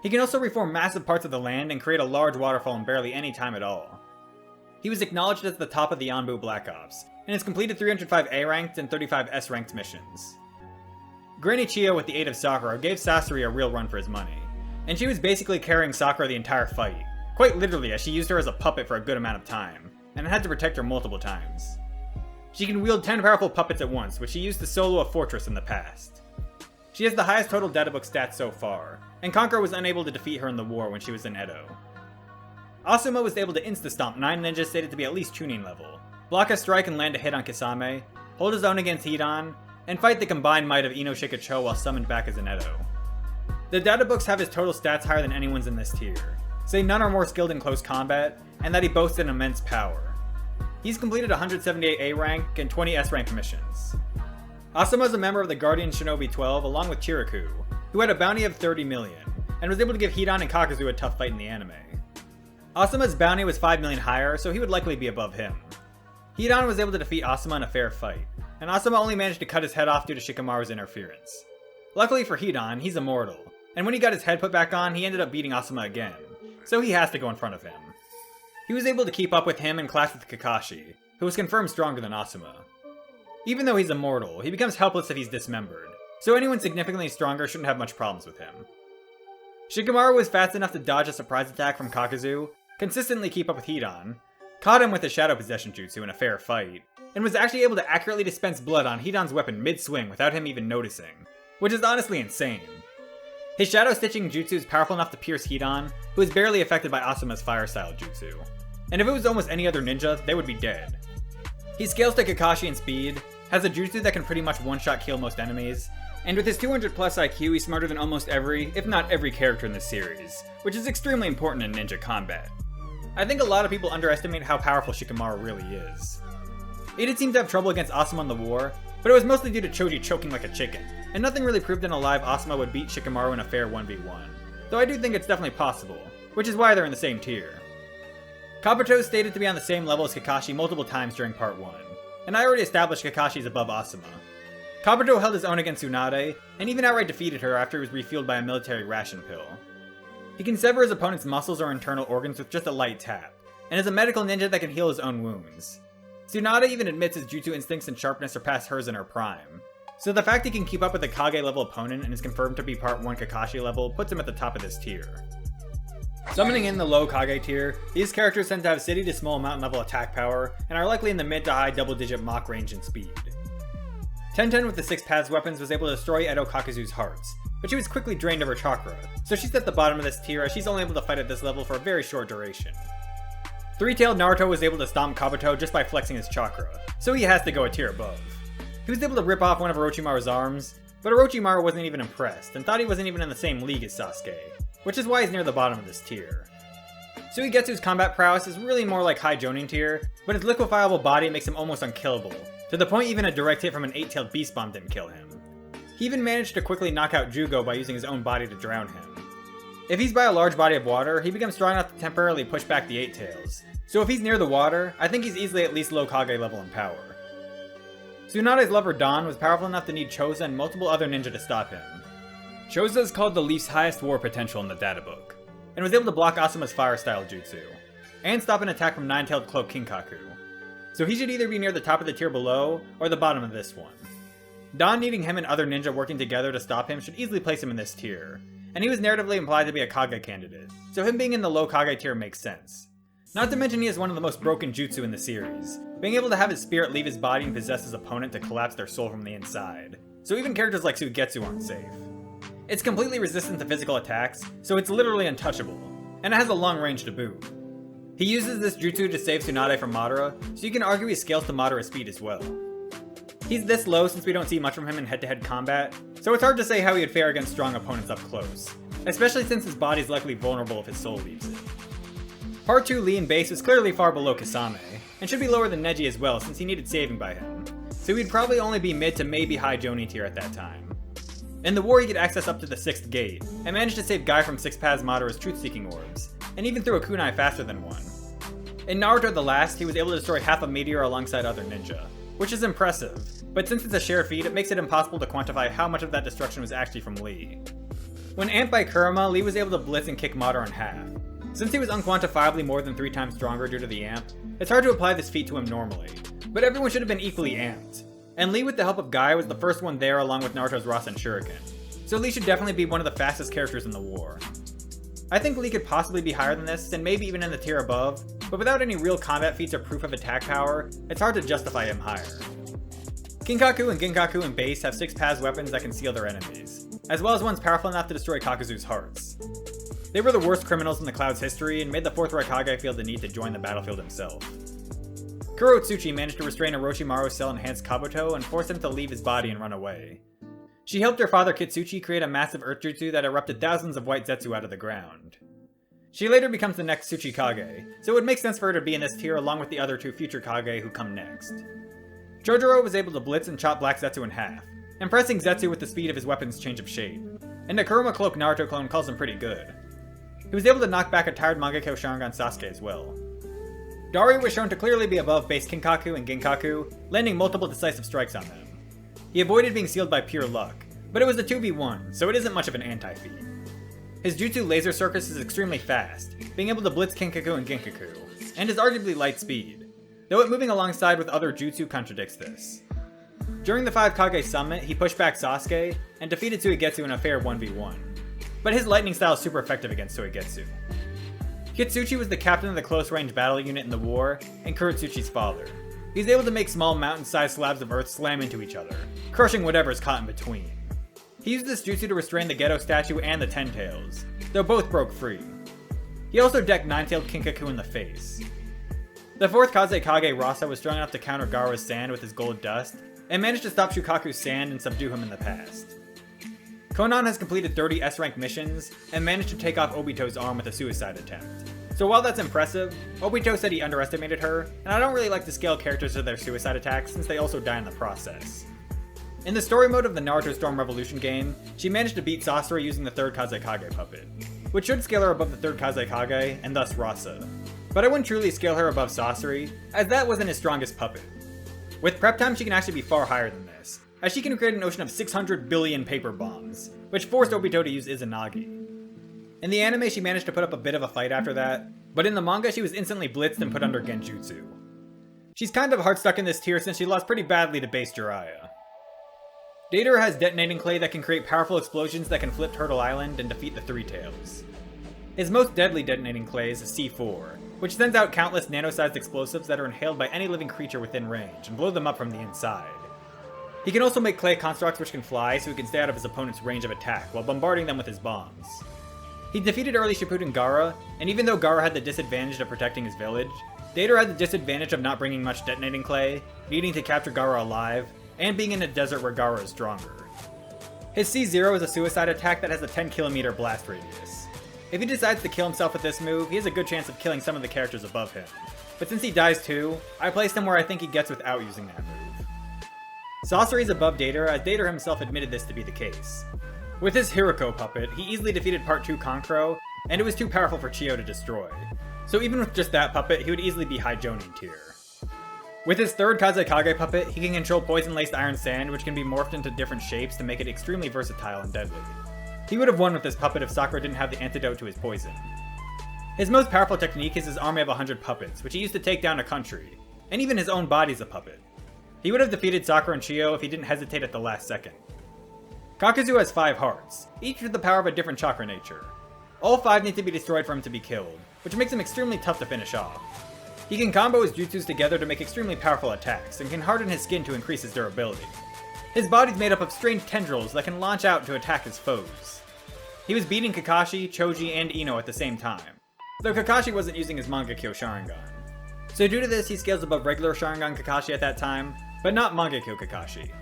B: He can also reform massive parts of the land and create a large waterfall in barely any time at all. He was acknowledged as the top of the Yanbu Black Ops, and has completed 305 A-ranked and 35 S-ranked missions. Granny Chiyo with the aid of Sakura gave Sasori a real run for his money, and she was basically carrying Sakura the entire fight, quite literally as she used her as a puppet for a good amount of time, and had to protect her multiple times. She can wield 10 powerful puppets at once, which she used to solo a fortress in the past. She has the highest total databook stats so far, and Kankuro was unable to defeat her in the war when she was in Edo. Asuma was able to insta-stomp 9 ninjas stated to be at least Chunin level, block a strike and land a hit on Kisame, hold his own against Hidan, and fight the combined might of Ino Shikacho while summoned back as an Edo. The databooks have his total stats higher than anyone's in this tier, say none are more skilled in close combat, and that he boasts an immense power. He's completed 178 A rank and 20 S rank missions. Asuma is a member of the Guardian Shinobi 12 along with Chiriku, who had a bounty of 30 million, and was able to give Hidan and Kakuzu a tough fight in the anime. Asuma's bounty was 5 million higher, so he would likely be above him. Hidan was able to defeat Asuma in a fair fight, and Asuma only managed to cut his head off due to Shikamaru's interference. Luckily for Hidan, he's immortal, and when he got his head put back on, he ended up beating Asuma again, so he has to go in front of him. He was able to keep up with him and clash with Kakashi, who was confirmed stronger than Asuma. Even though he's immortal, he becomes helpless if he's dismembered, so anyone significantly stronger shouldn't have much problems with him. Shikamaru was fast enough to dodge a surprise attack from Kakuzu, consistently keep up with Hidan, caught him with a Shadow Possession Jutsu in a fair fight, and was actually able to accurately dispense blood on Hidan's weapon mid-swing without him even noticing, which is honestly insane. His Shadow Stitching Jutsu is powerful enough to pierce Hidan, who is barely affected by Asuma's Fire-style Jutsu. And if it was almost any other ninja, they would be dead. He scales to Kakashi in speed, has a jutsu that can pretty much one-shot kill most enemies, and with his 200 plus IQ, he's smarter than almost every, if not every character in this series, which is extremely important in ninja combat. I think a lot of people underestimate how powerful Shikamaru really is. He did seem to have trouble against Asuma in the war, but it was mostly due to Choji choking like a chicken, and nothing really proved in a live Asuma would beat Shikamaru in a fair 1v1, though I do think it's definitely possible, which is why they're in the same tier. Kabuto is stated to be on the same level as Kakashi multiple times during part 1, and I already established Kakashi is above Asuma. Kabuto held his own against Tsunade, and even outright defeated her after he was refueled by a military ration pill. He can sever his opponent's muscles or internal organs with just a light tap, and is a medical ninja that can heal his own wounds. Tsunade even admits his jutsu instincts and sharpness surpass hers in her prime, so the fact he can keep up with a Kage level opponent and is confirmed to be part 1 Kakashi level puts him at the top of this tier. Summoning in the low Kage tier, these characters tend to have city to small mountain level attack power, and are likely in the mid to high double digit Mach range and speed. Tenten with the 6 paths weapons was able to destroy Edo Kakuzu's hearts, but she was quickly drained of her chakra, so she's at the bottom of this tier as she's only able to fight at this level for a very short duration. Three-tailed Naruto was able to stomp Kabuto just by flexing his chakra, so he has to go a tier above. He was able to rip off one of Orochimaru's arms, but Orochimaru wasn't even impressed, and thought he wasn't even in the same league as Sasuke, which is why he's near the bottom of this tier. Suigetsu's combat prowess is really more like high Jonin Tier, but his liquefiable body makes him almost unkillable, to the point even a direct hit from an 8-tailed beast bomb didn't kill him. He even managed to quickly knock out Jugo by using his own body to drown him. If he's by a large body of water, he becomes strong enough to temporarily push back the 8 tails, so if he's near the water, I think he's easily at least low Kage level in power. Tsunade's lover Dawn was powerful enough to need Choza and multiple other ninja to stop him. Choza is called the Leaf's highest war potential in the databook, and was able to block Asuma's fire-style jutsu, and stop an attack from 9-tailed cloak Kinkaku, so he should either be near the top of the tier below, or the bottom of this one. Dawn needing him and other ninja working together to stop him should easily place him in this tier, and he was narratively implied to be a Kage candidate, so him being in the low Kage tier makes sense. Not to mention he has one of the most broken jutsu in the series, being able to have his spirit leave his body and possess his opponent to collapse their soul from the inside, so even characters like Suigetsu aren't safe. It's completely resistant to physical attacks, so it's literally untouchable, and it has a long range to boot. He uses this jutsu to save Tsunade from Madara, so you can argue he scales to Madara's speed as well. He's this low since we don't see much from him in head-to-head combat, so it's hard to say how he would fare against strong opponents up close, especially since his body is likely vulnerable if his soul leaves it. Part 2 Lee in base was clearly far below Kasame, and should be lower than Neji as well since he needed saving by him, so he'd probably only be mid to maybe high Jonin Tier at that time. In the war he could access up to the 6th gate, and managed to save Guy from 6 Paths Madara's truth-seeking orbs, and even threw a kunai faster than one. In Naruto the Last, he was able to destroy half a meteor alongside other ninja, which is impressive, but since it's a share feat, it makes it impossible to quantify how much of that destruction was actually from Lee. When amped by Kurama, Lee was able to blitz and kick Madara in half. Since he was unquantifiably more than 3 times stronger due to the amp, it's hard to apply this feat to him normally, but everyone should have been equally amped, and Lee with the help of Guy was the first one there along with Naruto's Rasen Shuriken, so Lee should definitely be one of the fastest characters in the war. I think Lee could possibly be higher than this, and maybe even in the tier above, but without any real combat feats or proof of attack power, it's hard to justify him higher. Kinkaku and Genkaku in base have 6 paths weapons that can seal their enemies, as well as ones powerful enough to destroy Kakuzu's hearts. They were the worst criminals in the Cloud's history and made the 4th Raikage feel the need to join the battlefield himself. Kuro Utsuchi managed to restrain Orochimaru's cell-enhanced Kabuto and force him to leave his body and run away. She helped her father Kitsuchi create a massive earth jutsu that erupted thousands of white zetsu out of the ground. She later becomes the next Tsuchikage, so it would make sense for her to be in this tier along with the other 2 future Kage who come next. Chojuro was able to blitz and chop Black Zetsu in half, impressing Zetsu with the speed of his weapon's change of shape, and the Kurama Cloak Naruto clone calls him pretty good. He was able to knock back a tired Mangekyo Sharingan Sasuke as well. Dario was shown to clearly be above base Kinkaku and Ginkaku, landing multiple decisive strikes on them. He avoided being sealed by pure luck, but it was a 2v1, so it isn't much of an anti-feat. His jutsu Laser Circus is extremely fast, being able to blitz Kinkaku and Ginkaku, and is arguably light speed, though it moving alongside with other jutsu contradicts this. During the 5 Kage Summit, he pushed back Sasuke, and defeated Suigetsu in a fair 1v1, but his lightning style is super effective against Suigetsu. Kitsuchi was the captain of the close-range battle unit in the war, and Kuretsuchi's father. He's able to make small mountain-sized slabs of earth slam into each other, crushing whatever is caught in between. He used this jutsu to restrain the Geto statue and the Ten Tails, though both broke free. He also decked Nine-Tailed Kinkaku in the face. The 4th Kazekage Rasa was strong enough to counter Gaara's sand with his gold dust, and managed to stop Shukaku's sand and subdue him in the past. Konan has completed 30 S-rank missions, and managed to take off Obito's arm with a suicide attempt. So while that's impressive, Obito said he underestimated her, and I don't really like to scale characters to their suicide attacks since they also die in the process. In the story mode of the Naruto Storm Revolution game, she managed to beat Sasori using the 3rd Kazekage puppet, which should scale her above the 3rd Kazekage, and thus Rasa. But I wouldn't truly scale her above Sasori, as that wasn't his strongest puppet. With prep time, she can actually be far higher than this, as she can create an ocean of 600 billion paper bombs, which forced Obito to use Izanagi. In the anime, she managed to put up a bit of a fight after that, but in the manga, she was instantly blitzed and put under Genjutsu. She's kind of hard stuck in this tier since she lost pretty badly to base Jiraiya. Deidara has detonating clay that can create powerful explosions that can flip Turtle Island and defeat the Three Tails. His most deadly detonating clay is a C4, which sends out countless nano-sized explosives that are inhaled by any living creature within range and blow them up from the inside. He can also make clay constructs which can fly so he can stay out of his opponent's range of attack while bombarding them with his bombs. He defeated early Shippuden Gaara, and even though Gaara had the disadvantage of protecting his village, Deidara had the disadvantage of not bringing much detonating clay, needing to capture Gaara alive, and being in a desert where Gaara is stronger. His C0 is a suicide attack that has a 10km blast radius. If he decides to kill himself with this move, he has a good chance of killing some of the characters above him. But since he dies too, I placed him where I think he gets without using that move. Sasori is above Deidara, as Deidara himself admitted this to be the case. With his Hiroko puppet, he easily defeated Part 2 Kankuro, and it was too powerful for Chio to destroy. So even with just that puppet, he would easily be high Jonin Tier. With his 3rd Kazekage puppet, he can control poison-laced iron sand, which can be morphed into different shapes to make it extremely versatile and deadly. He would have won with this puppet if Sakura didn't have the antidote to his poison. His most powerful technique is his army of 100 puppets, which he used to take down a country, and even his own body's a puppet. He would have defeated Sakura and Chio if he didn't hesitate at the last second. Kakuzu has 5 hearts, each with the power of a different chakra nature. All 5 need to be destroyed for him to be killed, which makes him extremely tough to finish off. He can combo his jutsus together to make extremely powerful attacks, and can harden his skin to increase his durability. His body's made up of strange tendrils that can launch out to attack his foes. He was beating Kakashi, Choji, and Ino at the same time, though Kakashi wasn't using his Mangekyo Sharingan. So due to this, he scales above regular Sharingan Kakashi at that time, but not Mangekyo Kakashi.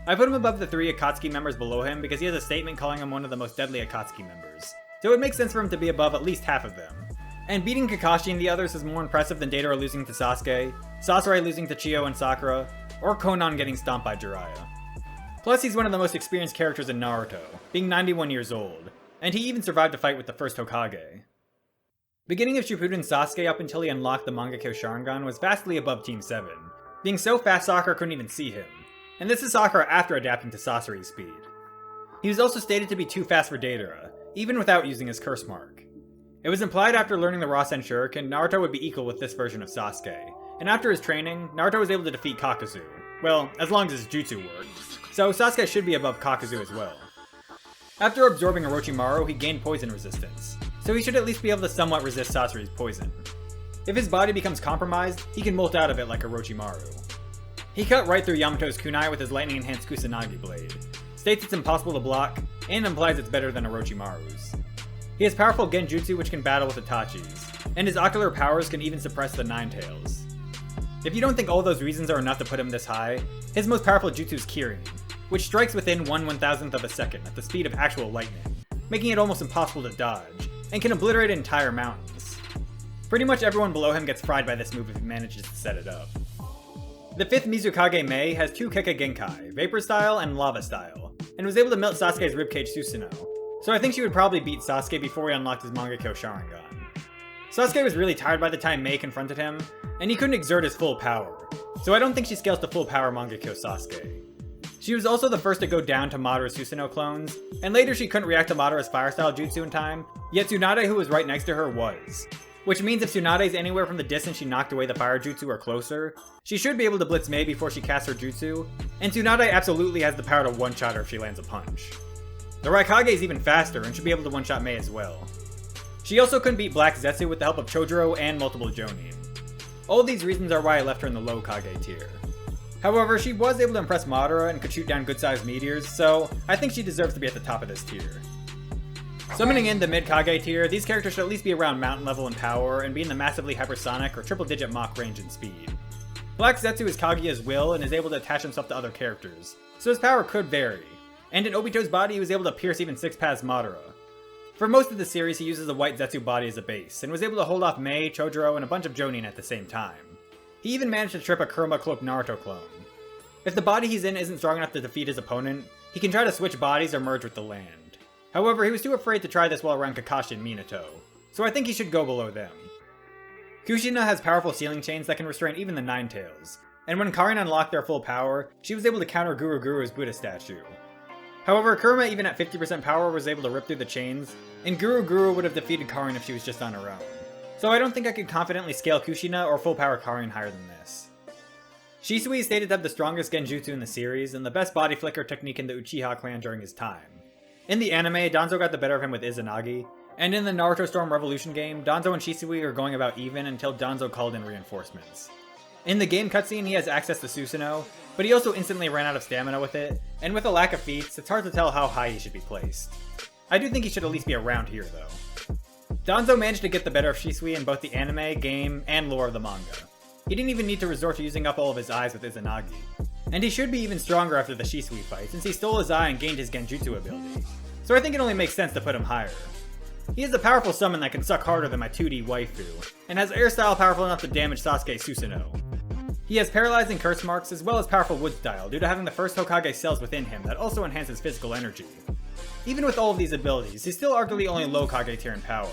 B: I put him above the 3 Akatsuki members below him because he has a statement calling him one of the most deadly Akatsuki members, so it makes sense for him to be above at least half of them. And beating Kakashi and the others is more impressive than Deidara losing to Sasuke, Sasori losing to Chio and Sakura, or Konan getting stomped by Jiraiya. Plus, he's one of the most experienced characters in Naruto, being 91 years old, and he even survived a fight with the first Hokage. Beginning of Shippuden Sasuke up until he unlocked the Mangekyo Sharingan was vastly above Team 7, being so fast Sakura couldn't even see him, and this is Sakura after adapting to Sasori's speed. He was also stated to be too fast for Deidara, even without using his curse mark. It was implied after learning the Rasen Shuriken, Naruto would be equal with this version of Sasuke, and after his training, Naruto was able to defeat Kakuzu. Well, as long as his jutsu worked, so Sasuke should be above Kakuzu as well. After absorbing Orochimaru, he gained poison resistance, so he should at least be able to somewhat resist Sasori's poison. If his body becomes compromised, he can molt out of it like Orochimaru. He cut right through Yamato's kunai with his lightning-enhanced Kusanagi blade, states it's impossible to block, and implies it's better than Orochimaru's. He has powerful genjutsu which can battle with Itachi's, and his ocular powers can even suppress the Nine Tails. If you don't think all those reasons are enough to put him this high, his most powerful jutsu is Kirin, which strikes within 1/1000th of a second at the speed of actual lightning, making it almost impossible to dodge, and can obliterate entire mountains. Pretty much everyone below him gets fried by this move if he manages to set it up. The 5th Mizukage Mei has 2 Kekkei Genkai, Vapor Style and Lava Style, and was able to melt Sasuke's ribcage Susanoo, so I think she would probably beat Sasuke before he unlocked his Mangekyo Sharingan.
C: Sasuke was really tired by the time Mei confronted him, and he couldn't exert his full power, so I don't think she scales to full power Mangekyo Sasuke. She was also the first to go down to Madara's Susanoo clones, and later she couldn't react to Madara's fire style jutsu in time, yet Tsunade, who was right next to her, was. Which means if Tsunade is anywhere from the distance she knocked away the fire jutsu or closer, she should be able to blitz Mei before she casts her jutsu, and Tsunade absolutely has the power to one-shot her if she lands a punch. The Raikage is even faster and should be able to one-shot Mei as well. She also couldn't beat Black Zetsu with the help of Chojuro and multiple Jonin. All of these reasons are why I left her in the low Kage tier. However, she was able to impress Madara and could shoot down good-sized meteors, so I think she deserves to be at the top of this tier. Summoning in the mid-Kage tier, these characters should at least be around mountain level in power and be in the massively hypersonic or triple-digit Mach range in speed. Black Zetsu is Kaguya's will and is able to attach himself to other characters, so his power could vary, and in Obito's body he was able to pierce even 6 paths Madara. For most of the series he uses the white Zetsu body as a base, and was able to hold off Mei, Chojuro, and a bunch of Jonin at the same time. He even managed to trip a Kurama cloaked Naruto clone. If the body he's in isn't strong enough to defeat his opponent, he can try to switch bodies or merge with the land. However, he was too afraid to try this while around Kakashi and Minato, so I think he should go below them. Kushina has powerful ceiling chains that can restrain even the Nine Tails, and when Karin unlocked their full power, she was able to counter Guru Guru's Buddha statue. However, Kurama even at 50% power was able to rip through the chains, and Guru Guru would have defeated Karin if she was just on her own. So I don't think I could confidently scale Kushina or full power Karin higher than this. Shisui is stated to have the strongest genjutsu in the series, and the best body flicker technique in the Uchiha clan during his time. In the anime, Danzo got the better of him with Izanagi, and in the Naruto Storm Revolution game, Danzo and Shisui are going about even until Danzo called in reinforcements. In the game cutscene, he has access to Susanoo, but he also instantly ran out of stamina with it, and with a lack of feats, it's hard to tell how high he should be placed. I do think he should at least be around here though. Danzo managed to get the better of Shisui in both the anime, game, and lore of the manga. He didn't even need to resort to using up all of his eyes with Izanagi. And he should be even stronger after the Shisui fight, since he stole his eye and gained his genjutsu ability. So I think it only makes sense to put him higher. He is a powerful summon that can suck harder than my 2D waifu, and has air style powerful enough to damage Sasuke's Susanoo. He has paralyzing curse marks as well as powerful wood style due to having the first Hokage cells within him that also enhances physical energy. Even with all of these abilities, he's still arguably only low Kage tier in power,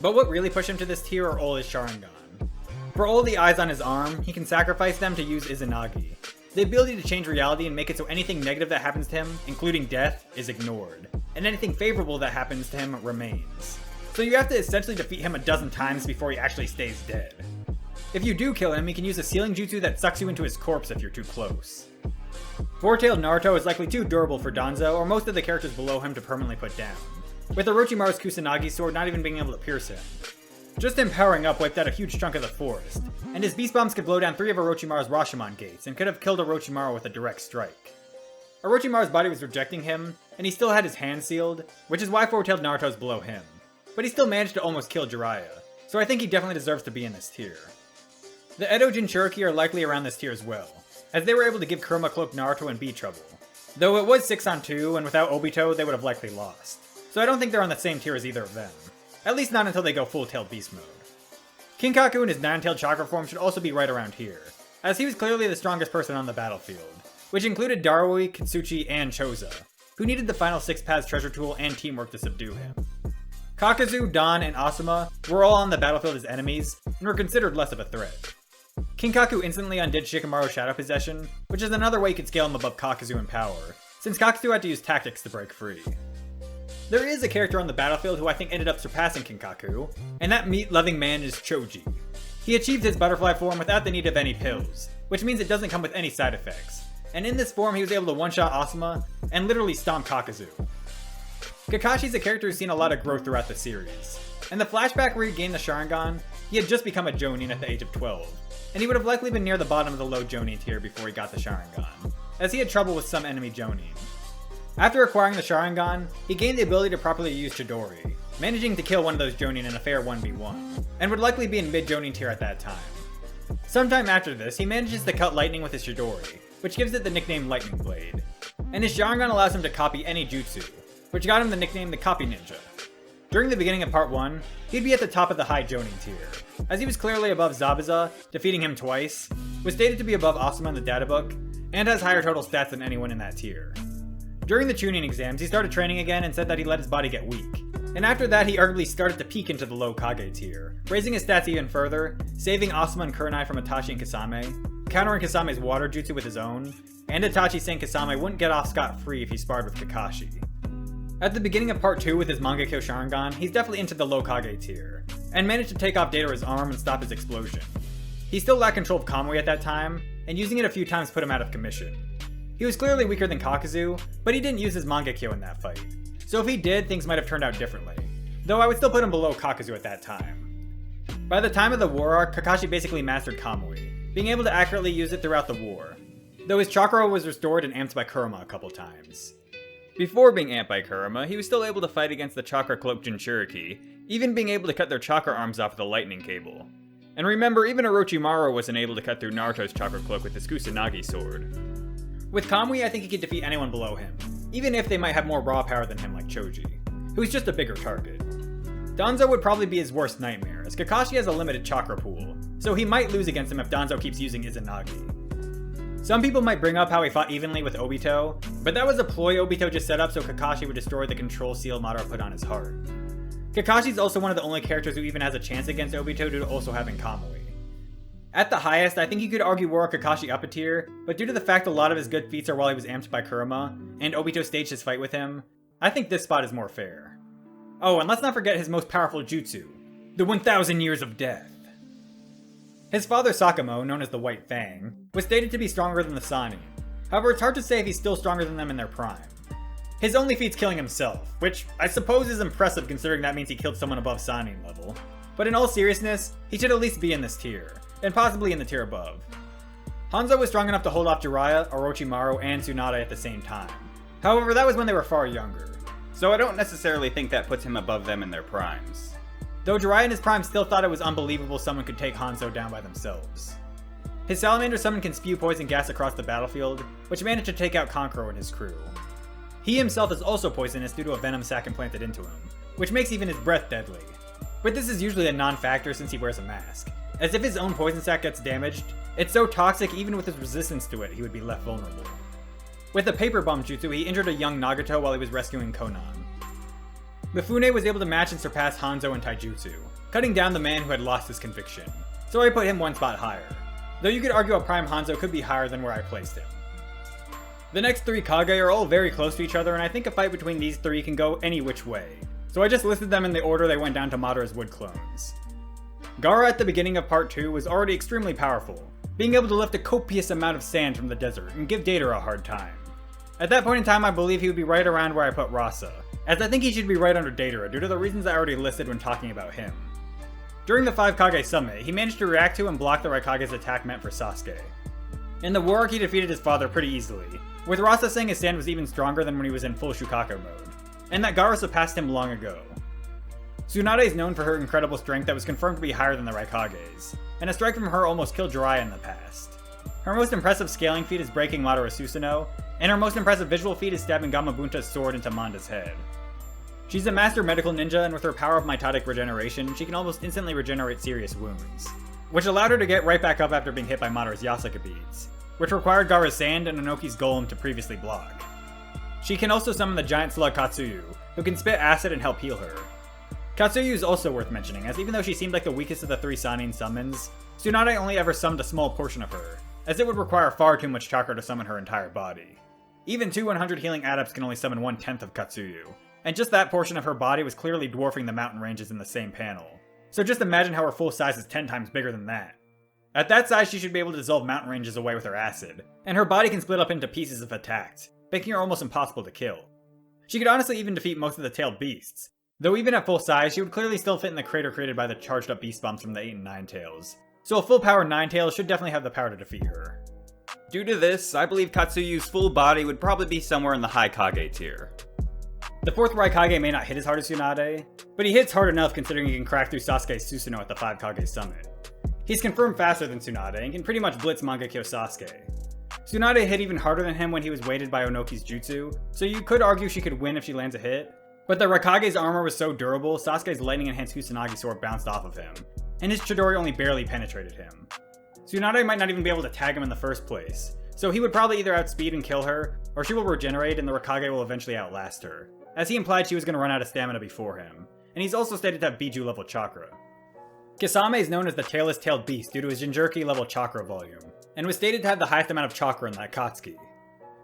C: but what really pushed him to this tier are all his Sharingan. For all the eyes on his arm, he can sacrifice them to use Izanagi. The ability to change reality and make it so anything negative that happens to him, including death, is ignored, and anything favorable that happens to him remains. So you have to essentially defeat him a dozen times before he actually stays dead. If you do kill him, he can use a sealing jutsu that sucks you into his corpse if you're too close. Four-tailed Naruto is likely too durable for Danzo or most of the characters below him to permanently put down, with Orochimaru's Kusanagi sword not even being able to pierce him. Just him powering up wiped out a huge chunk of the forest, and his beast bombs could blow down 3 of Orochimaru's Rashomon gates and could have killed Orochimaru with a direct strike. Orochimaru's body was rejecting him, and he still had his hand sealed, which is why Four-tailed Naruto is below him. But he still managed to almost kill Jiraiya, so I think he definitely deserves to be in this tier. The Edo Jinchuriki are likely around this tier as well, as they were able to give Kurama cloak Naruto and B trouble. Though it was 6-on-2, and without Obito they would have likely lost, so I don't think they're on the same tier as either of them. At least not until they go full-tailed beast mode. Kinkaku in his 9-tailed chakra form should also be right around here, as he was clearly the strongest person on the battlefield, which included Darui, Kitsuchi, and Choza, who needed the final 6 paths treasure tool and teamwork to subdue him. Kakazu, Dan, and Asuma were all on the battlefield as enemies, and were considered less of a threat. Kinkaku instantly undid Shikamaru's shadow possession, which is another way you could scale him above Kakazu in power, since Kakazu had to use tactics to break free. There is a character on the battlefield who I think ended up surpassing Kinkaku, and that meat-loving man is Choji. He achieved his butterfly form without the need of any pills, which means it doesn't come with any side effects, and in this form he was able to one-shot Asuma, and literally stomp Kakazu. Kakashi's a character who's seen a lot of growth throughout the series, and the flashback where he gained the Sharingan, he had just become a Jonin at the age of 12, and he would have likely been near the bottom of the low Jonin tier before he got the Sharingan, as he had trouble with some enemy Jonin. After acquiring the Sharingan, he gained the ability to properly use Chidori, managing to kill one of those Jonin in a fair 1v1, and would likely be in mid-Jonin tier at that time. Sometime after this, he manages to cut lightning with his Chidori, which gives it the nickname Lightning Blade, and his Sharingan allows him to copy any jutsu, which got him the nickname the Copy Ninja. During the beginning of part 1, he'd be at the top of the high Jonin tier, as he was clearly above Zabuza, defeating him twice, was stated to be above Asuma in the databook, and has higher total stats than anyone in that tier. During the Chunin exams, he started training again and said that he let his body get weak. And after that, he arguably started to peak into the low Kage tier, raising his stats even further, saving Asuma and Kurenai from Itachi and Kasame, countering Kasame's water jutsu with his own, and Itachi saying Kasame wouldn't get off scot-free if he sparred with Kakashi. At the beginning of part 2 with his Mangekyo Sharingan, he's definitely into the low Kage tier, and managed to take off Deidara's arm and stop his explosion. He still lacked control of Kamui at that time, and using it a few times put him out of commission. He was clearly weaker than Kakuzu, but he didn't use his Mangekyo in that fight. So if he did, things might have turned out differently, though I would still put him below Kakuzu at that time. By the time of the war arc, Kakashi basically mastered Kamui, being able to accurately use it throughout the war, though his chakra was restored and amped by Kurama a couple times.
B: Before being amped by Kurama, he was still able to fight against the chakra cloaked Jinchuriki, even being able to cut their chakra arms off with a lightning cable. And remember, even Orochimaru wasn't able to cut through Naruto's chakra cloak with his Kusanagi sword. With Kamui, I think he could defeat anyone below him, even if they might have more raw power than him like Choji, who's just a bigger target. Danzo would probably be his worst nightmare, as Kakashi has a limited chakra pool, so he might lose against him if Danzo keeps using Izanagi. Some people might bring up how he fought evenly with Obito, but that was a ploy Obito just set up so Kakashi would destroy the control seal Madara put on his heart. Kakashi's also one of the only characters who even has a chance against Obito due to also having Kamui. At the highest, I think you could argue Wara Kakashi up a tier, but due to the fact a lot of his good feats are while he was amped by Kurama, and Obito staged his fight with him, I think this spot is more fair. Oh, and let's not forget his most powerful jutsu, the 1000 Years of Death. His father Sakamo, known as the White Fang, was stated to be stronger than the Sannin. However, it's hard to say if he's still stronger than them in their prime. His only feat's killing himself, which I suppose is impressive considering that means he killed someone above Sannin level. But in all seriousness, he should at least be in this tier, and possibly in the tier above. Hanzo was strong enough to hold off Jiraiya, Orochimaru, and Tsunade at the same time. However, that was when they were far younger. So I don't necessarily think that puts him above them in their primes.
C: Though Jiraiya in his prime still thought it was unbelievable someone could take Hanzo down by themselves. His salamander summon can spew poison gas across the battlefield, which managed to take out Kankuro and his crew. He himself is also poisonous due to a venom sac implanted into him, which makes even his breath deadly. But this is usually a non-factor since he wears a mask, as if his own poison sac gets damaged, it's so toxic even with his resistance to it he would be left vulnerable. With the paper bomb jutsu, he injured a young Nagato while he was rescuing Konan. Mifune was able to match and surpass Hanzo in taijutsu, cutting down the man who had lost his conviction, so I put him one spot higher, though you could argue a prime Hanzo could be higher than where I placed him. The next 3 Kage are all very close to each other, and I think a fight between these 3 can go any which way, so I just listed them in the order they went down to Madara's wood clones. Gaara at the beginning of part 2 was already extremely powerful, being able to lift a copious amount of sand from the desert and give Deidara a hard time. At that point in time I believe he would be right around where I put Rasa, as I think he should be right under Deidara due to the reasons I already listed when talking about him. During the 5 Kage summit, he managed to react to and block the Raikage's attack meant for Sasuke. In the war arc he defeated his father pretty easily, with Rasa saying his stand was even stronger than when he was in full Shukaku mode, and that Gaara surpassed him long ago. Tsunade is known for her incredible strength that was confirmed to be higher than the Raikage's, and a strike from her almost killed Jiraiya in the past. Her most impressive scaling feat is breaking Madara Susanoo, and her most impressive visual feat is stabbing Gamabunta's sword into Manda's head. She's a master medical ninja, and with her power of mitotic regeneration, she can almost instantly regenerate serious wounds, which allowed her to get right back up after being hit by Madara's Yasuke beads, which required Gaara's sand and Inoki's golem to previously block. She can also summon the giant slug Katsuyu, who can spit acid and help heal her. Katsuyu is also worth mentioning, as even though she seemed like the weakest of the 3 Sannin summons, Tsunade only ever summoned a small portion of her, as it would require far too much chakra to summon her entire body. Even 2 100 healing adepts can only summon 1/10 of Katsuyu, and just that portion of her body was clearly dwarfing the mountain ranges in the same panel. So just imagine how her full size is 10 times bigger than that. At that size she should be able to dissolve mountain ranges away with her acid, and her body can split up into pieces if attacked, making her almost impossible to kill. She could honestly even defeat most of the tailed beasts, though even at full size she would clearly still fit in the crater created by the charged up beast bombs from the 8 and 9 tails, so a full power 9 tails should definitely have the power to defeat her.
B: Due to this, I believe Katsuyu's full body would probably be somewhere in the high Kage tier.
C: The 4th Raikage may not hit as hard as Tsunade, but he hits hard enough considering he can crack through Sasuke's Susanoo at the 5 Kage summit. He's confirmed faster than Tsunade and can pretty much blitz Mangekyo Sasuke. Tsunade hit even harder than him when he was weighted by Onoki's jutsu, so you could argue she could win if she lands a hit, but the Raikage's armor was so durable, Sasuke's lightning enhanced Kusanagi sword bounced off of him, and his Chidori only barely penetrated him. Tsunade might not even be able to tag him in the first place, so he would probably either outspeed and kill her, or she will regenerate and the Raikage will eventually outlast her, as he implied she was going to run out of stamina before him, and he's also stated to have Biju level chakra. Kisame is known as the Tailless Tailed Beast due to his Jinchuriki level chakra volume, and was stated to have the highest amount of chakra in that Akatsuki.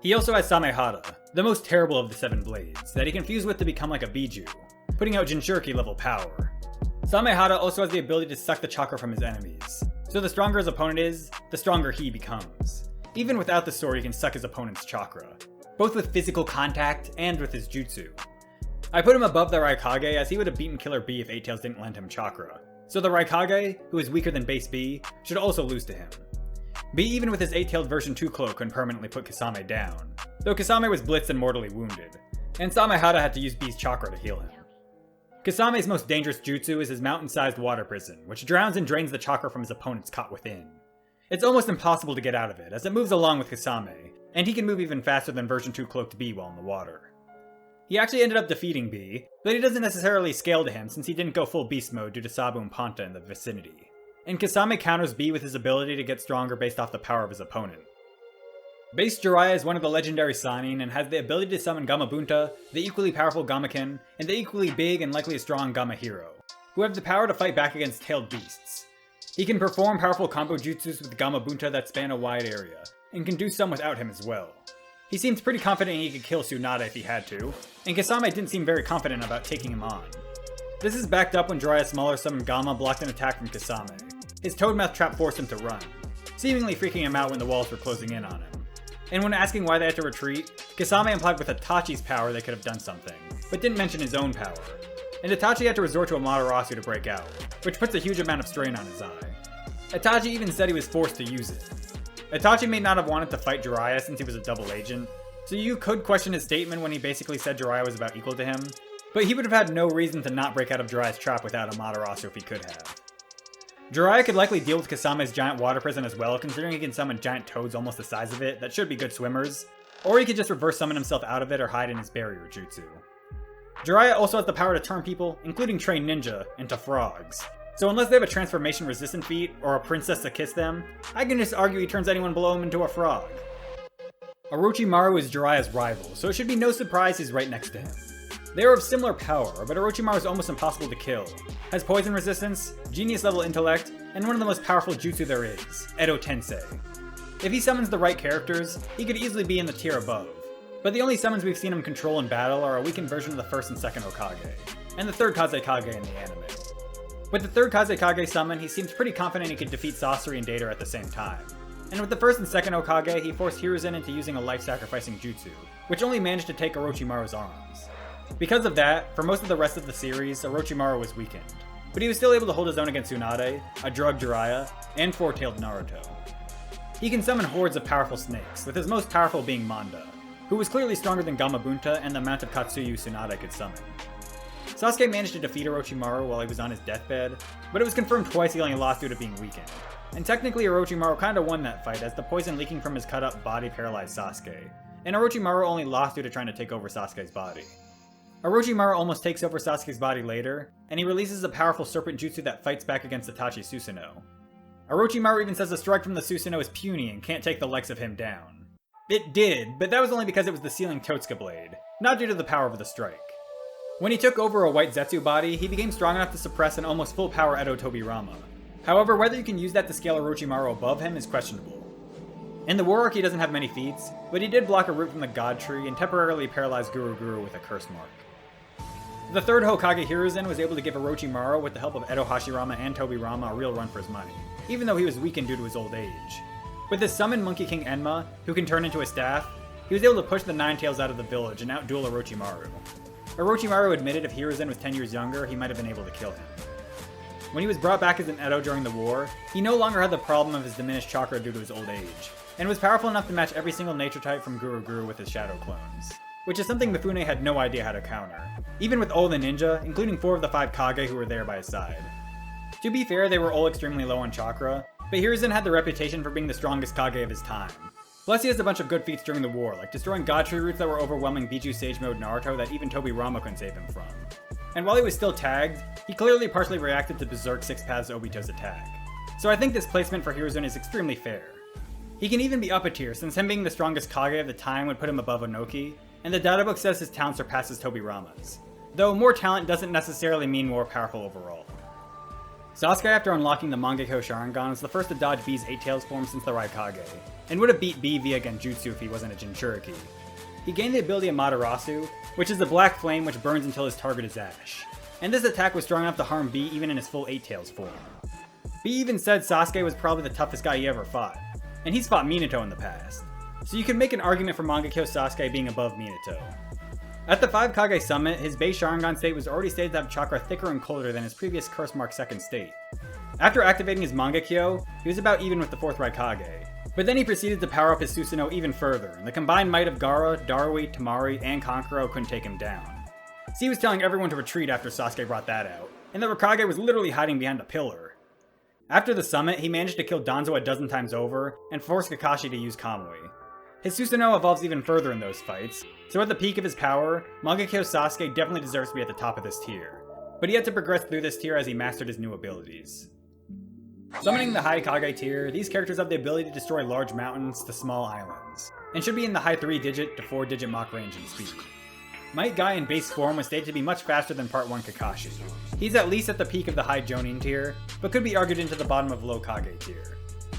C: He also has Samehada, the most terrible of the 7 blades, that he can fuse with to become like a Biju, putting out Jinchuriki level power. Samehada also has the ability to suck the chakra from his enemies, so the stronger his opponent is, the stronger he becomes. Even without the sword, he can suck his opponent's chakra, both with physical contact and with his jutsu. I put him above the Raikage as he would have beaten Killer B if 8 Tails didn't lend him chakra, so the Raikage, who is weaker than base B, should also lose to him. B, even with his 8-tailed version 2 cloak, couldn't permanently put Kisame down, though Kisame was blitzed and mortally wounded, and Samehada had to use B's chakra to heal him. Kisame's most dangerous jutsu is his mountain-sized water prison, which drowns and drains the chakra from his opponents caught within. It's almost impossible to get out of it, as it moves along with Kisame, and he can move even faster than version 2 cloaked B while in the water. He actually ended up defeating B, but he doesn't necessarily scale to him since he didn't go full beast mode due to Sabu and Panta in the vicinity. And Kisame counters B with his ability to get stronger based off the power of his opponent. Base Jiraiya is one of the legendary Sannin and has the ability to summon Gamabunta, the equally powerful Gamaken, and the equally big and likely strong Gama Hero, who have the power to fight back against tailed beasts. He can perform powerful combo jutsus with Gamabunta that span a wide area, and can do some without him as well. He seems pretty confident he could kill Tsunade if he had to, and Kisame didn't seem very confident about taking him on. This is backed up when Jiraiya's smaller summon Gama blocked an attack from Kisame. His Toad Mouth trap forced him to run, seemingly freaking him out when the walls were closing in on him. And when asking why they had to retreat, Kisame implied with Itachi's power they could have done something, but didn't mention his own power. And Itachi had to resort to Amaterasu to break out, which puts a huge amount of strain on his eye. Itachi even said he was forced to use it. Itachi may not have wanted to fight Jiraiya since he was a double agent, so you could question his statement when he basically said Jiraiya was about equal to him, but he would have had no reason to not break out of Jiraiya's trap without Amaterasu if he could have. Jiraiya could likely deal with Kisame's giant water prison as well, considering he can summon giant toads almost the size of it that should be good swimmers, or he could just reverse summon himself out of it or hide in his barrier jutsu. Jiraiya also has the power to turn people, including trained ninja, into frogs, so unless they have a transformation resistant feat or a princess to kiss them, I can just argue he turns anyone below him into a frog. Orochimaru is Jiraiya's rival, so it should be no surprise he's right next to him. They are of similar power, but Orochimaru is almost impossible to kill, has poison resistance, genius level intellect, and one of the most powerful jutsu there is, Edo Tensei. If he summons the right characters, he could easily be in the tier above, but the only summons we've seen him control in battle are a weakened version of the first and second Hokage, and the third Kazekage in the anime. With the third Kazekage summon, he seems pretty confident he could defeat Sasori and Dater at the same time. And with the first and second Hokage, he forced Hiruzen into using a life-sacrificing jutsu, which only managed to take Orochimaru's arms. Because of that, for most of the rest of the series, Orochimaru was weakened, but he was still able to hold his own against Tsunade, a drugged Jiraiya, and four-tailed Naruto. He can summon hordes of powerful snakes, with his most powerful being Manda, who was clearly stronger than Gamabunta and the amount of Katsuyu Tsunade could summon. Sasuke managed to defeat Orochimaru while he was on his deathbed, but it was confirmed twice he only lost due to being weakened. And technically Orochimaru kinda won that fight as the poison leaking from his cut-up body paralyzed Sasuke, and Orochimaru only lost due to trying to take over Sasuke's body. Orochimaru almost takes over Sasuke's body later, and he releases a powerful serpent jutsu that fights back against Itachi Susanoo. Orochimaru even says the strike from the Susanoo is puny and can't take the likes of him down. It did, but that was only because it was the sealing Totsuka blade, not due to the power of the strike. When he took over a white Zetsu body, he became strong enough to suppress an almost full power Edo Tobirama. However, whether you can use that to scale Orochimaru above him is questionable. In the War Arc he doesn't have many feats, but he did block a root from the God Tree and temporarily paralyze Guru with a curse mark. The third Hokage Hiruzen was able to give Orochimaru, with the help of Edo Hashirama and Tobirama, a real run for his money, even though he was weakened due to his old age. With his summoned Monkey King Enma, who can turn into a staff, he was able to push the Nine Tails out of the village and outduel Orochimaru. Orochimaru admitted if Hiruzen was 10 years younger, he might have been able to kill him. When he was brought back as an Edo during the war, he no longer had the problem of his diminished chakra due to his old age, and was powerful enough to match every single nature type from Guru with his shadow clones, which is something Mifune had no idea how to counter, even with all the ninja, including 4 of the 5 Kage who were there by his side. To be fair, they were all extremely low on chakra, but Hiruzen had the reputation for being the strongest Kage of his time. Plus he has a bunch of good feats during the war, like destroying God Tree roots that were overwhelming Biju Sage Mode Naruto that even Tobirama couldn't save him from. And while he was still tagged, he clearly partially reacted to Berserk Six Paths Obito's attack. So I think this placement for Hiruzen is extremely fair. He can even be up a tier, since him being the strongest Kage of the time would put him above Onoki, and the data book says his talent surpasses Tobirama's. Though more talent doesn't necessarily mean more powerful overall. Sasuke, after unlocking the Mangekyo Sharingan, was the first to dodge B's 8 Tails form since the Raikage, and would have beat B via Genjutsu if he wasn't a Jinchuriki. He gained the ability of Materasu, which is the black flame which burns until his target is ash, and this attack was strong enough to harm B even in his full 8 Tails form. B even said Sasuke was probably the toughest guy he ever fought, and he's fought Minato in the past, so you can make an argument for Mangekyo Sasuke being above Minato. At the 5 Kage summit, his base Sharingan state was already stated to have chakra thicker and colder than his previous curse mark second state. After activating his Mangekyo, he was about even with the 4th Raikage, but then he proceeded to power up his Susanoo even further, and the combined might of Gaara, Darui, Tamari, and Kankuro couldn't take him down. Z was telling everyone to retreat after Sasuke brought that out, and the Raikage was literally hiding behind a pillar. After the summit, he managed to kill Danzo a dozen times over, and forced Kakashi to use Kamui. His Susanoo evolves even further in those fights, so at the peak of his power, Mangekyo Sasuke definitely deserves to be at the top of this tier, but he had to progress through this tier as he mastered his new abilities. Summoning the high Kage tier, these characters have the ability to destroy large mountains to small islands, and should be in the high 3-digit to 4-digit Mach range in speed. Might Guy in base form was stated to be much faster than Part 1 Kakashi. He's at least at the peak of the high Jonin Tier, but could be argued into the bottom of low Kage Tier.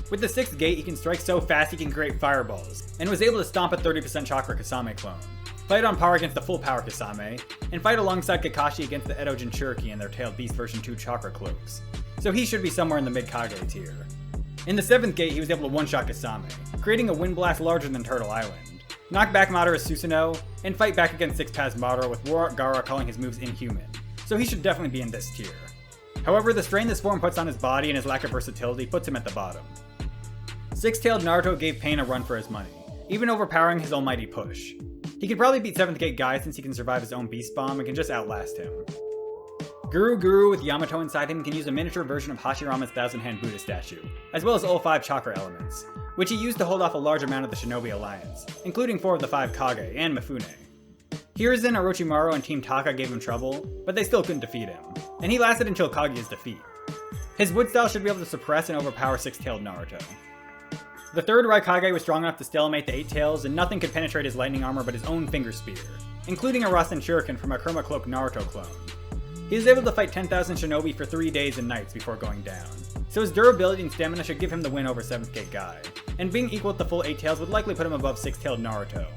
C: With the 6th gate, he can strike so fast he can create fireballs, and was able to stomp a 30% Chakra Kasame clone, fight on par against the full power Kasame, and fight alongside Kakashi against the Edo Jinchuriki and their Tailed Beast version 2 Chakra Cloaks, so he should be somewhere in the mid Kage tier. In the 7th gate, he was able to one-shot Kasame, creating a wind blast larger than Turtle Island, knock back Madara's Susanoo, and fight back against 6-Paz Madara with War Art Gaara calling his moves inhuman, so he should definitely be in this tier. However, the strain this form puts on his body and his lack of versatility puts him at the bottom. 6-tailed Naruto gave Pain a run for his money, even overpowering his almighty push. He could probably beat 7th gate Guy since he can survive his own beast bomb and can just outlast him. Guru with Yamato inside him can use a miniature version of Hashirama's 1,000-hand Buddha statue, as well as all 5 chakra elements, which he used to hold off a large amount of the Shinobi Alliance, including 4 of the 5 Kage and Mifune. Hiruzen, Orochimaru, and Team Taka gave him trouble, but they still couldn't defeat him, and he lasted until Kaguya's defeat. His wood style should be able to suppress and overpower 6-tailed Naruto. The 3rd Raikage was strong enough to stalemate the 8 Tails, and nothing could penetrate his lightning armor but his own finger spear, including a Rasen Shuriken from a Chroma Cloak Naruto clone. He was able to fight 10,000 shinobi for 3 days and nights before going down, so his durability and stamina should give him the win over 7th gate Guy, and being equal with the full 8 Tails would likely put him above 6-tailed Naruto.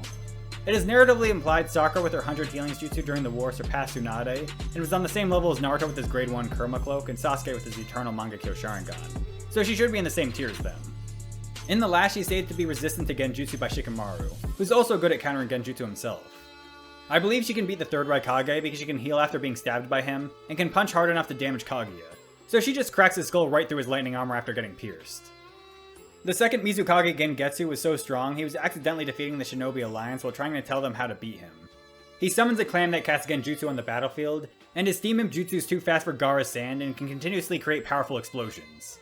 C: It is narratively implied Sakura with her 100 healings jutsu during the war surpassed Tsunade, and was on the same level as Naruto with his grade 1 Kurama Cloak and Sasuke with his eternal Mangekyo Sharingan, so she should be in the same tier as them. In the last, she's stated to be resistant to Genjutsu by Shikamaru, who's also good at countering Genjutsu himself. I believe she can beat the 3rd Raikage because she can heal after being stabbed by him, and can punch hard enough to damage Kaguya, so she just cracks his skull right through his lightning armor after getting pierced. The 2nd Mizukage Gengetsu was so strong he was accidentally defeating the Shinobi Alliance while trying to tell them how to beat him. He summons a clan that casts Genjutsu on the battlefield, and his Steam Imp Jutsu is too fast for Gaara's sand and can continuously create powerful explosions.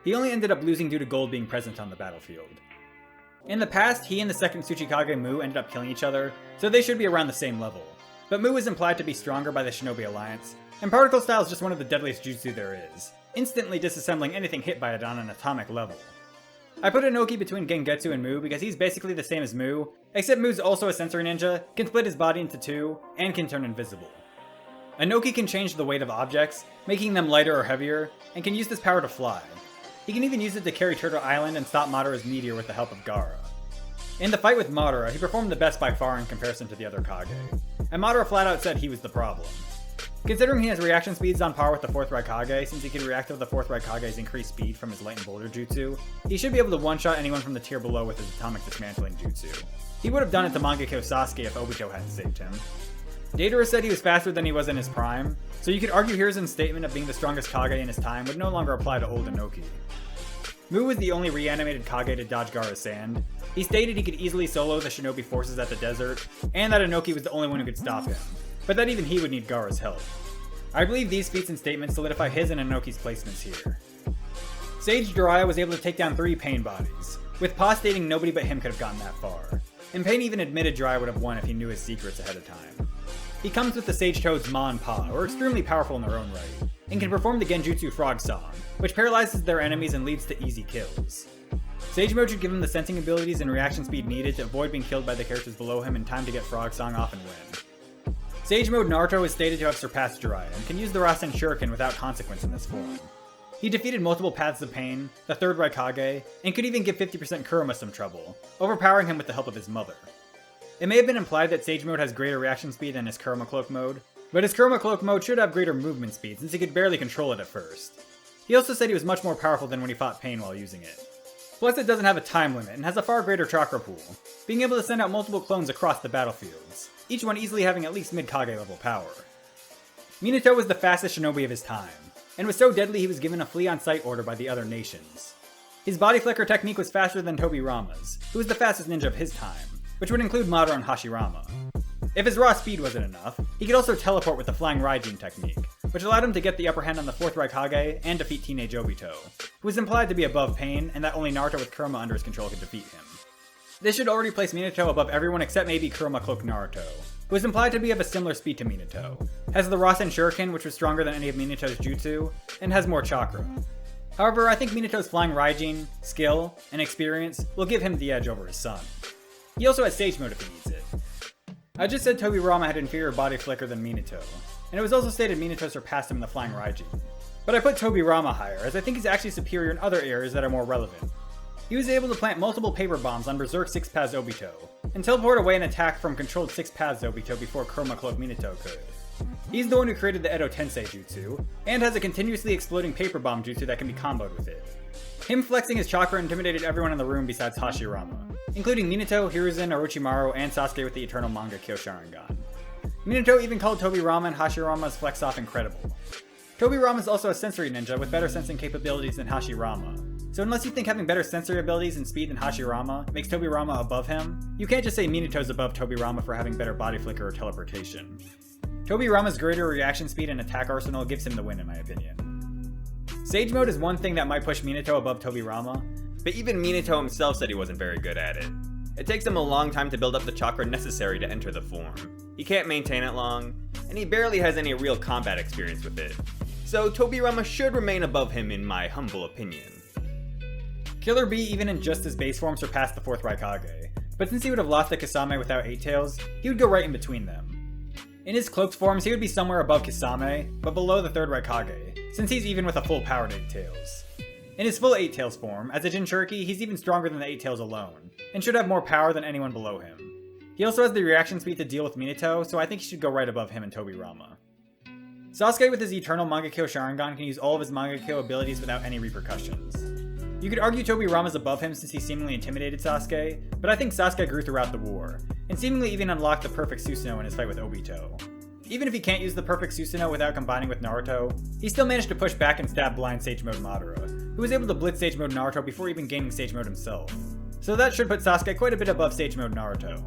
C: He only ended up losing due to gold being present on the battlefield. In the past, he and the 2nd Tsuchikage Mu ended up killing each other, so they should be around the same level. But Mu is implied to be stronger by the Shinobi Alliance, and Particle Style is just one of the deadliest jutsu there is, instantly disassembling anything hit by it on an atomic level. I put Inoki between Gengetsu and Mu because he's basically the same as Mu, except Mu's also a sensory ninja, can split his body into 2, and can turn invisible. Inoki can change the weight of objects, making them lighter or heavier, and can use this power to fly. He can even use it to carry Turtle Island and stop Madara's meteor with the help of Gaara. In the fight with Madara, he performed the best by far in comparison to the other Kage, and Madara flat out said he was the problem. Considering he has reaction speeds on par with the 4th Raikage, since he can react to the 4th Raikage's increased speed from his Light and Boulder Jutsu, he should be able to one-shot anyone from the tier below with his Atomic Dismantling Jutsu. He would have done it to Mangekyo Sasuke if Obito hadn't saved him. Datara said he was faster than he was in his prime, so you could argue Hiruzen's statement of being the strongest Kage in his time would no longer apply to old Inoki. Mu was the only reanimated Kage to dodge Gaara's sand. He stated he could easily solo the shinobi forces at the desert, and that Inoki was the only one who could stop him, but that even he would need Gaara's help. I believe these feats and statements solidify his and Inoki's placements here. Sage Jiraiya was able to take down 3 Pain bodies, with Pa stating nobody but him could have gotten that far, and Pain even admitted Jiraiya would have won if he knew his secrets ahead of time. He comes with the Sage Toads Ma and Pa, who are extremely powerful in their own right, and can perform the Genjutsu Frog Song, which paralyzes their enemies and leads to easy kills. Sage Mode should give him the sensing abilities and reaction speed needed to avoid being killed by the characters below him in time to get Frog Song off and win. Sage Mode Naruto is stated to have surpassed Jiraiya, and can use the Rasen Shuriken without consequence in this form. He defeated multiple Paths of Pain, the 3rd Raikage, and could even give 50% Kurama some trouble, overpowering him with the help of his mother. It may have been implied that Sage Mode has greater reaction speed than his Kurama Cloak Mode, but his Kurama Cloak Mode should have greater movement speed since he could barely control it at first. He also said he was much more powerful than when he fought Pain while using it. Plus it doesn't have a time limit and has a far greater chakra pool, being able to send out multiple clones across the battlefields, each one easily having at least mid-Kage level power. Minato was the fastest shinobi of his time, and was so deadly he was given a flee on sight order by the other nations. His body flicker technique was faster than Tobirama's, who was the fastest ninja of his time, which would include Madara and Hashirama. If his raw speed wasn't enough, he could also teleport with the Flying Raijin technique, which allowed him to get the upper hand on the 4th Raikage and defeat Teenage Obito, who was implied to be above Pain and that only Naruto with Kurama under his control could defeat him. This should already place Minato above everyone except maybe Kurama Cloak Naruto, who is implied to be of a similar speed to Minato, has the Rasen Shuriken which was stronger than any of Minato's jutsu, and has more chakra. However, I think Minato's Flying Raijin, skill, and experience will give him the edge over his son. He also has Sage Mode if he needs it. I just said Tobirama had inferior body flicker than Minato, and it was also stated Minato surpassed him in the Flying Raijin. But I put Tobirama higher, as I think he's actually superior in other areas that are more relevant. He was able to plant multiple paper bombs on Berserk 6 Paths Obito, and teleport away an attack from controlled 6 Paths Obito before Kurama Cloak Minato could. He's the one who created the Edo Tensei jutsu, and has a continuously exploding paper bomb jutsu that can be comboed with it. Him flexing his chakra intimidated everyone in the room besides Hashirama, including Minato, Hiruzen, Orochimaru, and Sasuke with the Eternal Manga Kyo Sharingan. Minato even called Tobirama and Hashirama's flex off incredible. Tobirama is also a sensory ninja with better sensing capabilities than Hashirama, so unless you think having better sensory abilities and speed than Hashirama makes Tobirama above him, you can't just say Minato's above Tobirama for having better body flicker or teleportation. Tobirama's greater reaction speed and attack arsenal gives him the win in my opinion. Sage Mode is one thing that might push Minato above Tobirama,
B: But even Minato himself said he wasn't very good at it. It takes him a long time to build up the chakra necessary to enter the form. He can't maintain it long, and he barely has any real combat experience with it. So Tobirama should remain above him in my humble opinion.
C: Killer Bee even in just his base form surpassed the 4th Raikage, but since he would have lost to Kisame without 8 Tails, he would go right in between them. In his cloaked forms, he would be somewhere above Kisame, but below the 3rd Raikage, since he's even with a full powered 8 Tails. In his full 8 Tails form, as a Jinchuriki, he's even stronger than the 8 Tails alone, and should have more power than anyone below him. He also has the reaction speed to deal with Minato, so I think he should go right above him and Tobirama. Sasuke with his Eternal Mangekyo Sharingan can use all of his Mangekyo abilities without any repercussions. You could argue Tobirama's above him since he seemingly intimidated Sasuke, but I think Sasuke grew throughout the war, and seemingly even unlocked the perfect Susanoo in his fight with Obito. Even if he can't use the perfect Susanoo without combining with Naruto, he still managed to push back and stab blind Sage Mode Madara, who was able to blitz Sage Mode Naruto before even gaining Sage Mode himself. So that should put Sasuke quite a bit above Sage Mode Naruto.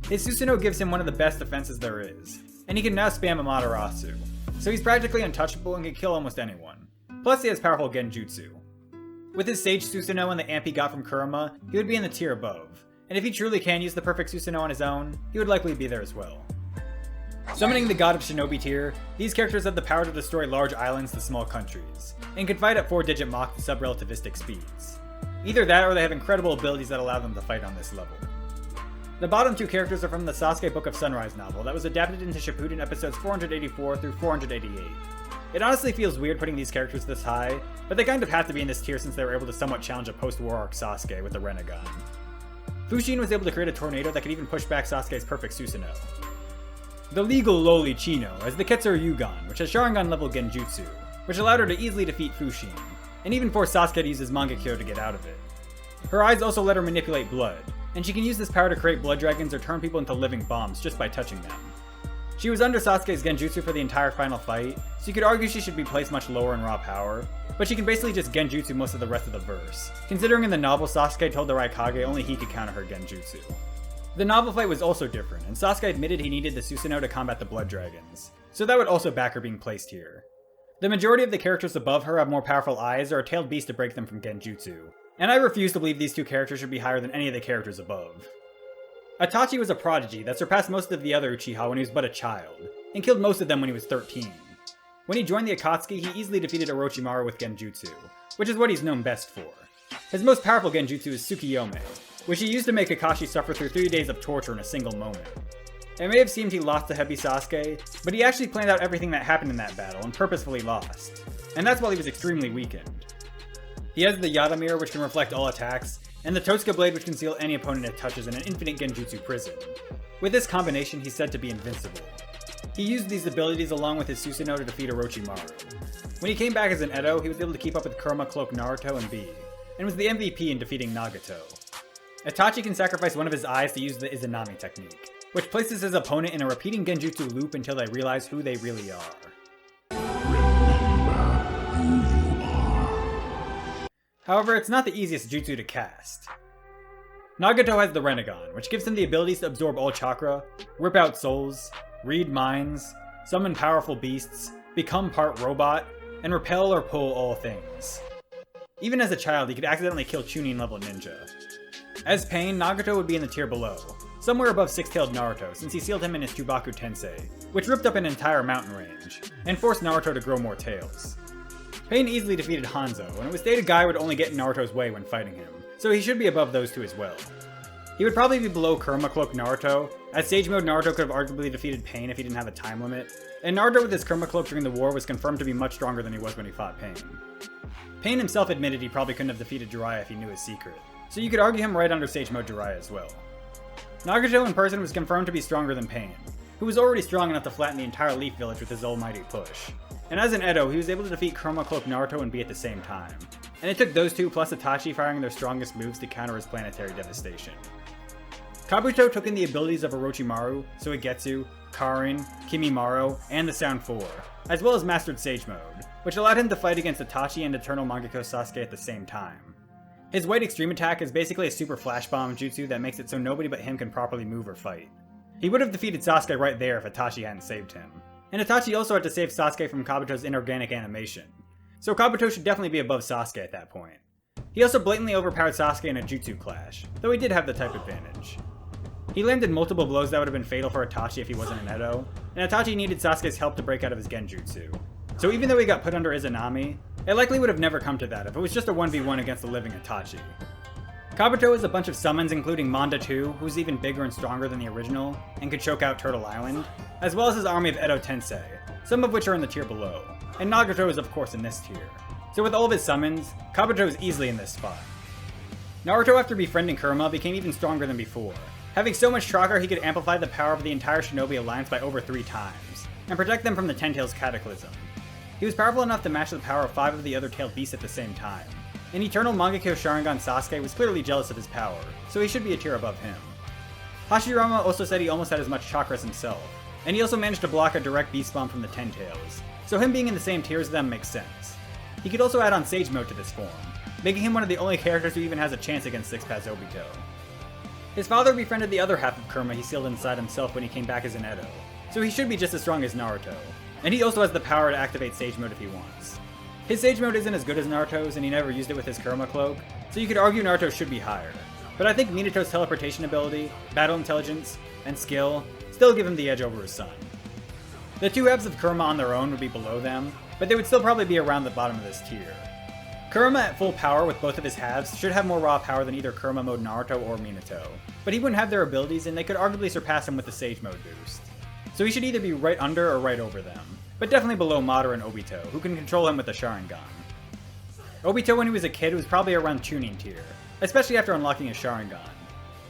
C: His Susanoo gives him one of the best defenses there is, and he can now spam Amaterasu, so he's practically untouchable and can kill almost anyone. Plus he has powerful Genjutsu. With his Sage Susanoo and the amp he got from Kurama, he would be in the tier above, and if he truly can use the perfect Susanoo on his own, he would likely be there as well. Summoning the god of Shinobi Tier, these characters have the power to destroy large islands to small countries, and can fight at 4-digit Mach to sub-relativistic speeds. Either that or they have incredible abilities that allow them to fight on this level. The bottom two characters are from the Sasuke Book of Sunrise novel that was adapted into Shippuden episodes 484 through 488. It honestly feels weird putting these characters this high, but they kind of have to be in this tier since they were able to somewhat challenge a post-war arc Sasuke with the Renegon. Fushin was able to create a tornado that could even push back Sasuke's perfect Susanoo. The legal lowly Chino has the Ketsuru Yugon, which has Sharingan level Genjutsu, which allowed her to easily defeat Fushin, and even forced Sasuke to use his Mangekyo to get out of it. Her eyes also let her manipulate blood, and she can use this power to create blood dragons or turn people into living bombs just by touching them. She was under Sasuke's Genjutsu for the entire final fight, so you could argue she should be placed much lower in raw power, but she can basically just Genjutsu most of the rest of the verse, considering in the novel Sasuke told the Raikage only he could counter her Genjutsu. The novel fight was also different, and Sasuke admitted he needed the Susanoo to combat the blood dragons, so that would also back her being placed here. The majority of the characters above her have more powerful eyes or a tailed beast to break them from Genjutsu, and I refuse to believe these two characters should be higher than any of the characters above. Itachi was a prodigy that surpassed most of the other Uchiha when he was but a child, and killed most of them when he was 13. When he joined the Akatsuki, he easily defeated Orochimaru with Genjutsu, which is what he's known best for. His most powerful Genjutsu is Tsukiyomi, which he used to make Kakashi suffer through 3 days of torture in a single moment. It may have seemed he lost to Heavy Sasuke, but he actually planned out everything that happened in that battle and purposefully lost. And that's while he was extremely weakened. He has the Yada Mirror, which can reflect all attacks, and the Totsuka Blade, which can seal any opponent it touches in an infinite Genjutsu prison. With this combination, he's said to be invincible. He used these abilities along with his Susanoo to defeat Orochimaru. When he came back as an Edo, he was able to keep up with Kurama, Cloak, Naruto, and Bee, and was the MVP in defeating Nagato. Itachi can sacrifice one of his eyes to use the Izanami technique, which places his opponent in a repeating Genjutsu loop until they realize who they really are. However, it's not the easiest jutsu to cast. Nagato has the Renegon, which gives him the abilities to absorb all chakra, rip out souls, read minds, summon powerful beasts, become part robot, and repel or pull all things. Even as a child, he could accidentally kill Chunin level ninja. As Pain, Nagato would be in the tier below, somewhere above Six-Tailed Naruto since he sealed him in his Chubaku Tensei, which ripped up an entire mountain range, and forced Naruto to grow more tails. Pain easily defeated Hanzo, and it was stated Guy would only get in Naruto's way when fighting him, so he should be above those two as well. He would probably be below Kurama Cloak Naruto, as Sage Mode Naruto could have arguably defeated Pain if he didn't have a time limit, and Naruto with his Kurama Cloak during the war was confirmed to be much stronger than he was when he fought Pain. Pain himself admitted he probably couldn't have defeated Jiraiya if he knew his secret, so you could argue him right under Sage Mode Jiraiya as well. Nagato in person was confirmed to be stronger than Pain, who was already strong enough to flatten the entire Leaf Village with his almighty push. And as an Edo, he was able to defeat Kurama Cloak Naruto and Bee at the same time. And it took those two plus Itachi firing their strongest moves to counter his planetary devastation. Kabuto took in the abilities of Orochimaru, Suigetsu, Karin, Kimimaro, and the Sound 4, as well as mastered Sage Mode, which allowed him to fight against Itachi and Eternal Mangekyo Sasuke at the same time. His White Extreme Attack is basically a super flash bomb jutsu that makes it so nobody but him can properly move or fight. He would have defeated Sasuke right there if Itachi hadn't saved him. And Itachi also had to save Sasuke from Kabuto's inorganic animation, so Kabuto should definitely be above Sasuke at that point. He also blatantly overpowered Sasuke in a jutsu clash, though he did have the type advantage. He landed multiple blows that would have been fatal for Itachi if he wasn't an Edo, and Itachi needed Sasuke's help to break out of his Genjutsu. So even though he got put under Izanami, it likely would have never come to that if it was just a 1v1 against the living Itachi. Kabuto has a bunch of summons including Manda 2, who's even bigger and stronger than the original, and could choke out Turtle Island, as well as his army of Edo Tensei, some of which are in the tier below, and Nagato is of course in this tier. So with all of his summons, Kabuto is easily in this spot. Naruto after befriending Kurama became even stronger than before. Having so much chakra he could amplify the power of the entire Shinobi Alliance by over 3 times, and protect them from the Ten Tails Cataclysm. He was powerful enough to match the power of 5 of the other tailed beasts at the same time. And Eternal Mangekyo Sharingan Sasuke was clearly jealous of his power, so he should be a tier above him. Hashirama also said he almost had as much chakra as himself, and he also managed to block a direct beast bomb from the Ten Tails, so him being in the same tier as them makes sense. He could also add on Sage Mode to this form, making him one of the only characters who even has a chance against Six-Path Obito. His father befriended the other half of Kurama he sealed inside himself when he came back as an Edo, so he should be just as strong as Naruto, and he also has the power to activate Sage Mode if he wants. His Sage Mode isn't as good as Naruto's, and he never used it with his Kurama Cloak, so you could argue Naruto should be higher. But I think Minato's teleportation ability, battle intelligence, and skill still give him the edge over his son. The 2 halves of Kurama on their own would be below them, but they would still probably be around the bottom of this tier. Kurama at full power with both of his halves should have more raw power than either Kurama Mode Naruto or Minato, but he wouldn't have their abilities and they could arguably surpass him with the Sage Mode boost. So he should either be right under or right over them, but definitely below Madara and Obito, who can control him with the Sharingan. Obito when he was a kid was probably around Chunin Tier, especially after unlocking his Sharingan.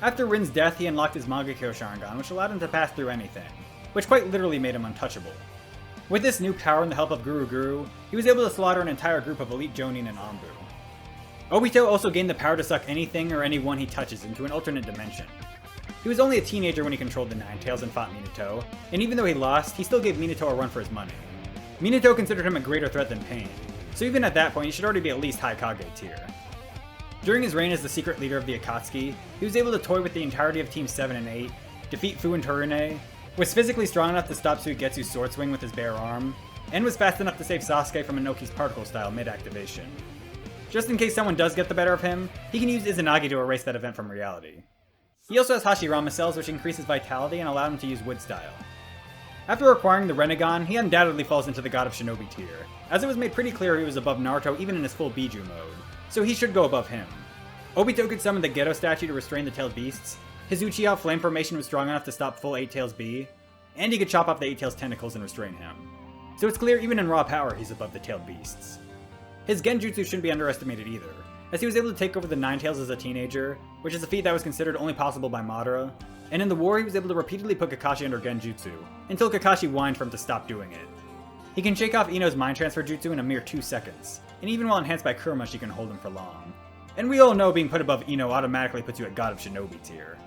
C: After Rin's death he unlocked his Mangekyo Sharingan, which allowed him to pass through anything, which quite literally made him untouchable. With this new power and the help of Guru, he was able to slaughter an entire group of elite Jonin and Anbu. Obito also gained the power to suck anything or anyone he touches into an alternate dimension. He was only a teenager when he controlled the Nine Tails and fought Minato, and even though he lost, he still gave Minato a run for his money. Minato considered him a greater threat than Pain, so even at that point he should already be at least high Kage Tier. During his reign as the secret leader of the Akatsuki, he was able to toy with the entirety of Teams 7 and 8, defeat Fu and Torune, was physically strong enough to stop Suigetsu's sword swing with his bare arm, and was fast enough to save Sasuke from Inoki's particle style mid-activation. Just in case someone does get the better of him, he can use Izanagi to erase that event from reality. He also has Hashirama cells which increase his vitality and allow him to use wood style. After acquiring the Rinnegan, he undoubtedly falls into the God of Shinobi Tier, as it was made pretty clear he was above Naruto even in his full Biju mode, so he should go above him. Obito could summon the Geto statue to restrain the tailed beasts, his Uchiha flame formation was strong enough to stop full 8 Tails B, and he could chop off the 8 Tails tentacles and restrain him. So it's clear even in raw power he's above the tailed beasts. His Genjutsu shouldn't be underestimated either, as he was able to take over the 9 Tails as a teenager, which is a feat that was considered only possible by Madara, and in the war he was able to repeatedly put Kakashi under Genjutsu, until Kakashi whined for him to stop doing it. He can shake off Ino's mind transfer jutsu in a mere 2 seconds, and even while enhanced by Kurama she can hold him for long. And we all know being put above Ino automatically puts you at God of Shinobi Tier.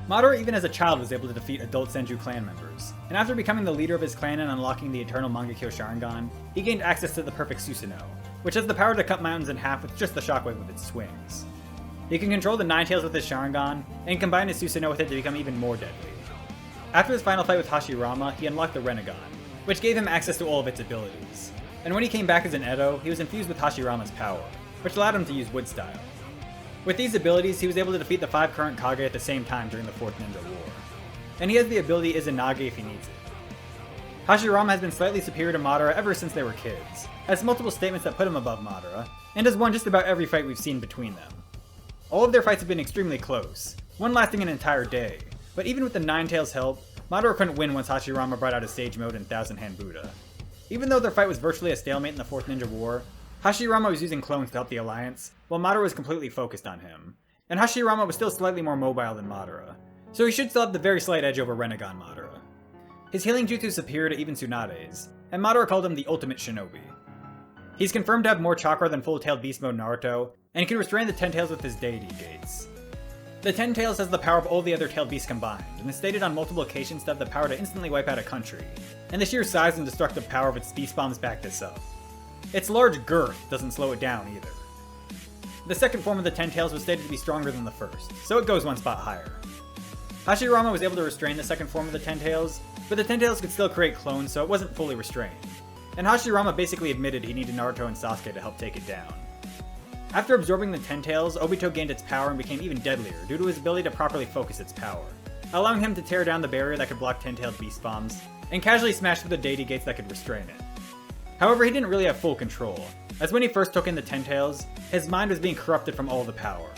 C: Madara even as a child was able to defeat adult Senju clan members, and after becoming the leader of his clan and unlocking the Eternal Mangekyo Sharingan, he gained access to the perfect Susanoo, which has the power to cut mountains in half with just the shockwave of its swings. He can control the 9 Tails with his Sharingan, and combine his Susanoo with it to become even more deadly. After his final fight with Hashirama, he unlocked the Rinnegan, which gave him access to all of its abilities. And when he came back as an Edo, he was infused with Hashirama's power, which allowed him to use Wood Style. With these abilities, he was able to defeat the 5 current Kage at the same time during the 4th Ninja War. And he has the ability Izanage if he needs it. Hashirama has been slightly superior to Madara ever since they were kids, has multiple statements that put him above Madara, and has won just about every fight we've seen between them. All of their fights have been extremely close, one lasting an entire day, but even with the 9 Tails' help, Madara couldn't win once Hashirama brought out his Sage Mode and Thousand Hand Buddha. Even though their fight was virtually a stalemate in the 4th Ninja War, Hashirama was using clones to help the Alliance, while Madara was completely focused on him. And Hashirama was still slightly more mobile than Madara, so he should still have the very slight edge over Rinnegan Madara. His healing jutsu is superior to even Tsunade's, and Madara called him the ultimate shinobi. He's confirmed to have more chakra than full-tailed beast mode Naruto, and can restrain the 10 Tails with his deity gates. The 10 Tails has the power of all the other tailed beasts combined, and is stated on multiple occasions to have the power to instantly wipe out a country, and the sheer size and destructive power of its beast bombs back this up. Its large girth doesn't slow it down either. The second form of the 10 Tails was stated to be stronger than the first, so it goes one spot higher. Hashirama was able to restrain the second form of the 10 Tails, but the 10 Tails could still create clones, so it wasn't fully restrained. And Hashirama basically admitted he needed Naruto and Sasuke to help take it down. After absorbing the 10 Tails, Obito gained its power and became even deadlier due to his ability to properly focus its power, allowing him to tear down the barrier that could block 10-tailed beast bombs, and casually smash through the deity gates that could restrain it. However, he didn't really have full control, as when he first took in the 10 Tails, his mind was being corrupted from all the power.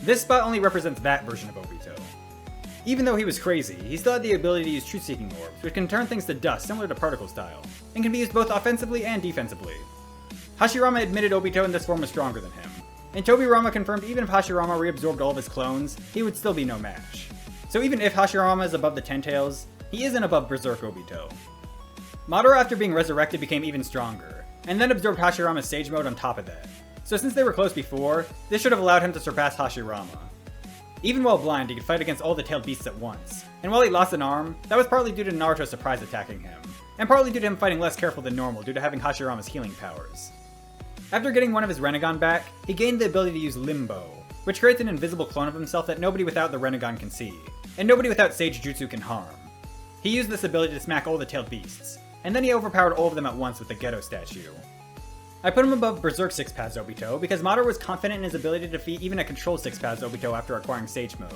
C: This spot only represents that version of Obito. Even though he was crazy, he still had the ability to use Truth-Seeking Orbs, which can turn things to dust similar to Particle Style, and can be used both offensively and defensively. Hashirama admitted Obito in this form was stronger than him, and Tobirama confirmed even if Hashirama reabsorbed all of his clones, he would still be no match. So even if Hashirama is above the 10 Tails, he isn't above Berserk Obito. Madara after being resurrected became even stronger, and then absorbed Hashirama's Sage Mode on top of that. So since they were close before, this should have allowed him to surpass Hashirama. Even while blind, he could fight against all the tailed beasts at once, and while he lost an arm, that was partly due to Naruto surprise attacking him, and partly due to him fighting less careful than normal due to having Hashirama's healing powers. After getting one of his Rinnegan back, he gained the ability to use Limbo, which creates an invisible clone of himself that nobody without the Rinnegan can see, and nobody without Sage Jutsu can harm. He used this ability to smack all the tailed beasts, and then he overpowered all of them at once with the Geto statue. I put him above Berserk 6 Paths Obito because Madara was confident in his ability to defeat even a controlled 6 Paths Obito after acquiring Sage Mode.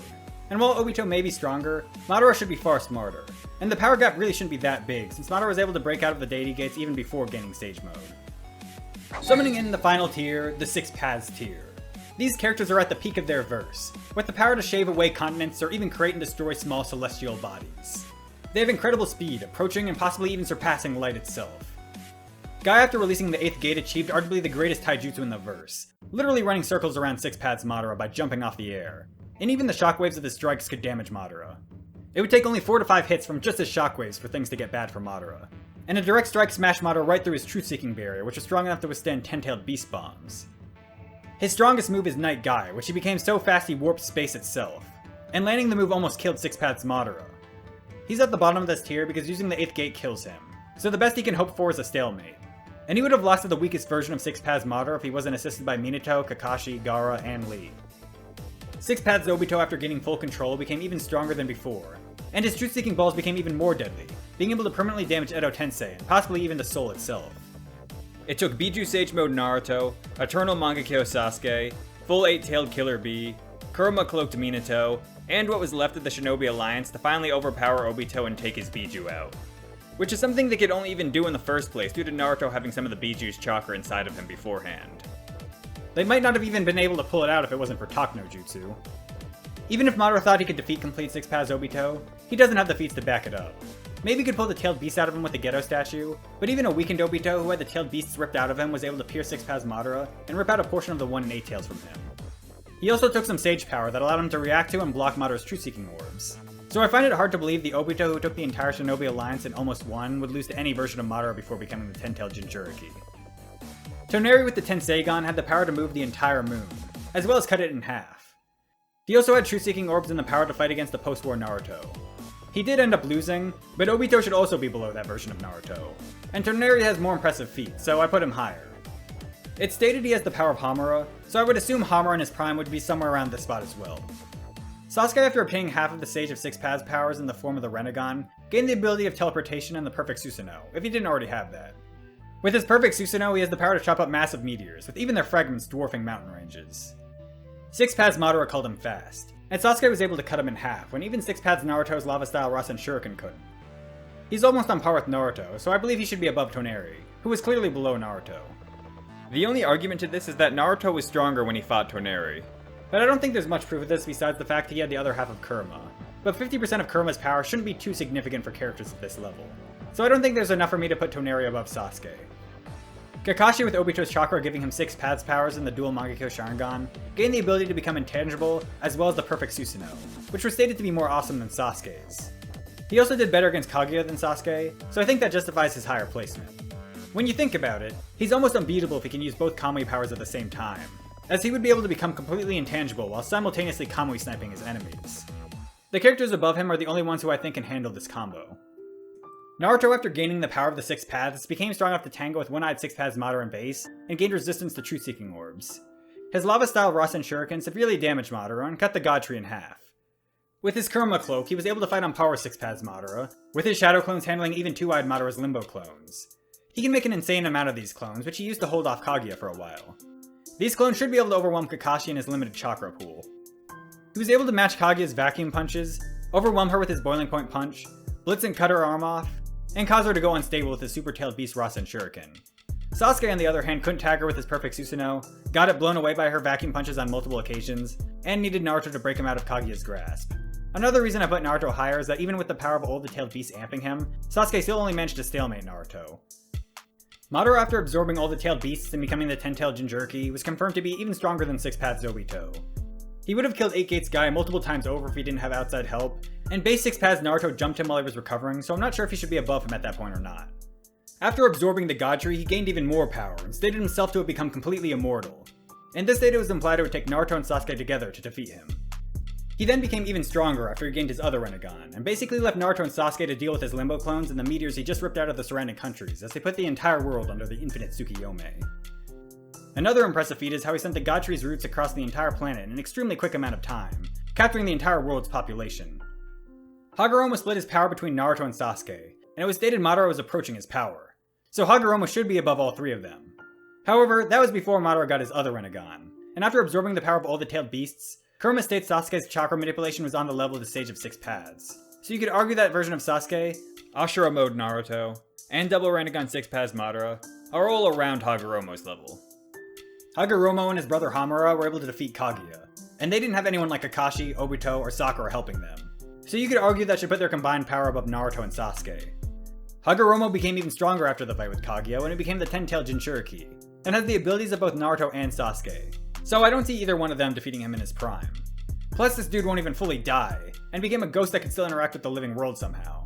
C: And while Obito may be stronger, Madara should be far smarter, and the power gap really shouldn't be that big since Madara was able to break out of the Deity Gates even before gaining Sage Mode. Summoning in the final tier, the 6 Paths tier. These characters are at the peak of their verse, with the power to shave away continents or even create and destroy small celestial bodies. They have incredible speed, approaching and possibly even surpassing light itself. Guy after releasing the 8th gate achieved arguably the greatest taijutsu in the verse, literally running circles around 6 Paths Madara by jumping off the air, and even the shockwaves of his strikes could damage Madara. It would take only 4 to 5 hits from just his shockwaves for things to get bad for Madara, and a direct strike smashed Madara right through his Truth-Seeking barrier, which was strong enough to withstand 10-tailed beast bombs. His strongest move is Night Guy, which he became so fast he warped space itself, and landing the move almost killed 6 Paths Madara. He's at the bottom of this tier because using the 8th gate kills him, so the best he can hope for is a stalemate. And he would have lost to the weakest version of 6 Paths Madara if he wasn't assisted by Minato, Kakashi, Gaara, and Lee. 6 Paths Obito after gaining full control became even stronger than before, and his Truth-Seeking balls became even more deadly, being able to permanently damage Edo Tensei and possibly even the soul itself. It took Biju Sage Mode Naruto, Eternal Mangekyo Sasuke, full 8-tailed Killer Bee, Kurama Cloaked Minato,
B: and what was left of the Shinobi Alliance to finally overpower Obito and take his Biju out. Which is something they could only even do in the first place due to Naruto having some of the Biju's chakra inside of him beforehand.
C: They might not have even been able to pull it out if it wasn't for Talk no Jutsu. Even if Madara thought he could defeat complete 6 Paths Obito, he doesn't have the feats to back it up. Maybe he could pull the tailed beast out of him with the Ghetto statue, but even a weakened Obito who had the tailed beasts ripped out of him was able to pierce 6 Paths Madara and rip out a portion of the 1 in 8 tails from him. He also took some Sage power that allowed him to react to and block Madara's Truth-Seeking Orbs. So I find it hard to believe the Obito who took the entire Shinobi Alliance and almost won would lose to any version of Madara before becoming the 10-tailed Jinchuriki. Toneri with the Tenseigan had the power to move the entire moon, as well as cut it in half. He also had Truth-Seeking Orbs and the power to fight against the post-war Naruto. He did end up losing, but Obito should also be below that version of Naruto, and Toneri has more impressive feats, so I put him higher. It's stated he has the power of Hamura, so I would assume Hamura in his prime would be somewhere around this spot as well. Sasuke, after obtaining half of the Sage of 6 Paths powers in the form of the Rinnegan, gained the ability of teleportation and the Perfect Susanoo, if he didn't already have that. With his Perfect Susanoo, he has the power to chop up massive meteors, with even their fragments dwarfing mountain ranges. 6 Paths Madara called him fast, and Sasuke was able to cut him in half, when even 6 Paths Naruto's lava-style Rasen Shuriken couldn't. He's almost on par with Naruto, so I believe he should be above Toneri, who is clearly below Naruto.
B: The only argument to this is that Naruto was stronger when he fought Toneri.
C: But I don't think there's much proof of this besides the fact he had the other half of Kurama. But 50% of Kurama's power shouldn't be too significant for characters at this level. So I don't think there's enough for me to put Toneri above Sasuke. Kakashi with Obito's chakra giving him 6 Paths powers in the dual Mangekyo Sharingan, gained the ability to become intangible, as well as the Perfect Susanoo, which was stated to be more awesome than Sasuke's. He also did better against Kaguya than Sasuke, so I think that justifies his higher placement. When you think about it, he's almost unbeatable if he can use both Kamui powers at the same time, as he would be able to become completely intangible while simultaneously Kamui sniping his enemies. The characters above him are the only ones who I think can handle this combo. Naruto, after gaining the power of the 6 Paths, became strong enough to tango with one-eyed 6 Paths Madara in base, and gained resistance to Truth-Seeking Orbs. His lava-style Rasen Shuriken severely damaged Madara and cut the God Tree in half. With his Kurama cloak, he was able to fight on par with 6 Paths Madara, with his Shadow clones handling even 2-eyed Madara's Limbo clones. He can make an insane amount of these clones, which he used to hold off Kaguya for a while. These clones should be able to overwhelm Kakashi in his limited chakra pool. He was able to match Kaguya's vacuum punches, overwhelm her with his boiling point punch, blitz and cut her arm off, and cause her to go unstable with his super-tailed beast Rasen Shuriken. Sasuke, on the other hand, couldn't tag her with his Perfect Susanoo, got it blown away by her vacuum punches on multiple occasions, and needed Naruto to break him out of Kaguya's grasp. Another reason I put Naruto higher is that even with the power of all the tailed beasts amping him, Sasuke still only managed to stalemate Naruto. Madara, after absorbing all the tailed beasts and becoming the 10-tailed Jinchuriki, was confirmed to be even stronger than 6 Paths Obito. He would have killed 8 Gates Guy multiple times over if he didn't have outside help, and base 6 Paths Naruto jumped him while he was recovering, so I'm not sure if he should be above him at that point or not. After absorbing the God Tree, he gained even more power, and stated himself to have become completely immortal. In this state, it was implied it would take Naruto and Sasuke together to defeat him. He then became even stronger after he gained his other Rinnegan, and basically left Naruto and Sasuke to deal with his Limbo clones and the meteors he just ripped out of the surrounding countries, as they put the entire world under the infinite Tsukiyomi. Another impressive feat is how he sent the God Tree's roots across the entire planet in an extremely quick amount of time, capturing the entire world's population. Hagoromo split his power between Naruto and Sasuke, and it was stated Madara was approaching his power, so Hagoromo should be above all 3 of them. However, that was before Madara got his other Rinnegan, and after absorbing the power of all the tailed beasts, Kurama states Sasuke's chakra manipulation was on the level of the Sage of 6 Paths. So you could argue that version of Sasuke, Ashura Mode Naruto, and Double Rinnegan 6 Paths Madara are all around Hagoromo's level. Hagoromo and his brother Hamura were able to defeat Kaguya, and they didn't have anyone like Kakashi, Obito, or Sakura helping them. So you could argue that should put their combined power above Naruto and Sasuke. Hagoromo became even stronger after the fight with Kaguya when he became the 10-tailed Jinchuriki, and has the abilities of both Naruto and Sasuke. So I don't see either one of them defeating him in his prime. Plus, this dude won't even fully die, and became a ghost that can still interact with the living world somehow.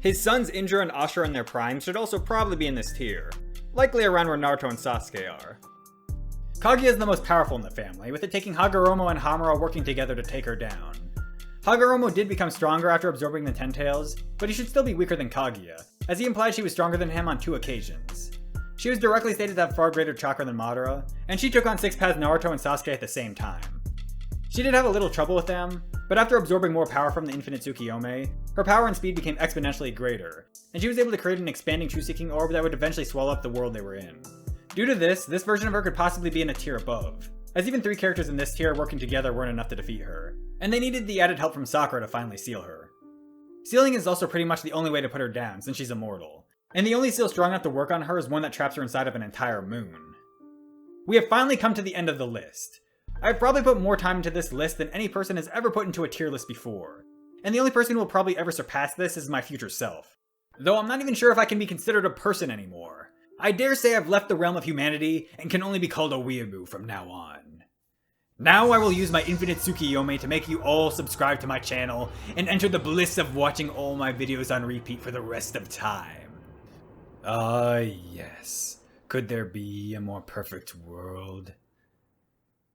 C: His sons Indra and Ashura in their prime should also probably be in this tier, likely around where Naruto and Sasuke are. Kaguya is the most powerful in the family, with it taking Hagoromo and Hamura working together to take her down. Hagoromo did become stronger after absorbing the 10 tails, but he should still be weaker than Kaguya, as he implied she was stronger than him on 2 occasions. She was directly stated to have far greater chakra than Madara, and she took on 6 Paths Naruto and Sasuke at the same time. She did have a little trouble with them, but after absorbing more power from the infinite Tsukiyomi, her power and speed became exponentially greater, and she was able to create an expanding Truth-Seeking Orb that would eventually swallow up the world they were in. Due to this version of her could possibly be in a tier above, as even 3 characters in this tier working together weren't enough to defeat her, and they needed the added help from Sakura to finally seal her. Sealing is also pretty much the only way to put her down, since she's immortal, and the only seal strong enough to work on her is one that traps her inside of an entire moon. We have finally come to the end of the list. I've probably put more time into this list than any person has ever put into a tier list before, and the only person who will probably ever surpass this is my future self. Though I'm not even sure if I can be considered a person anymore. I dare say I've left the realm of humanity and can only be called a weeaboo from now on. Now I will use my infinite Tsukiyomi to make you all subscribe to my channel and enter the bliss of watching all my videos on repeat for the rest of time. Ah, yes. Could there be a more perfect world?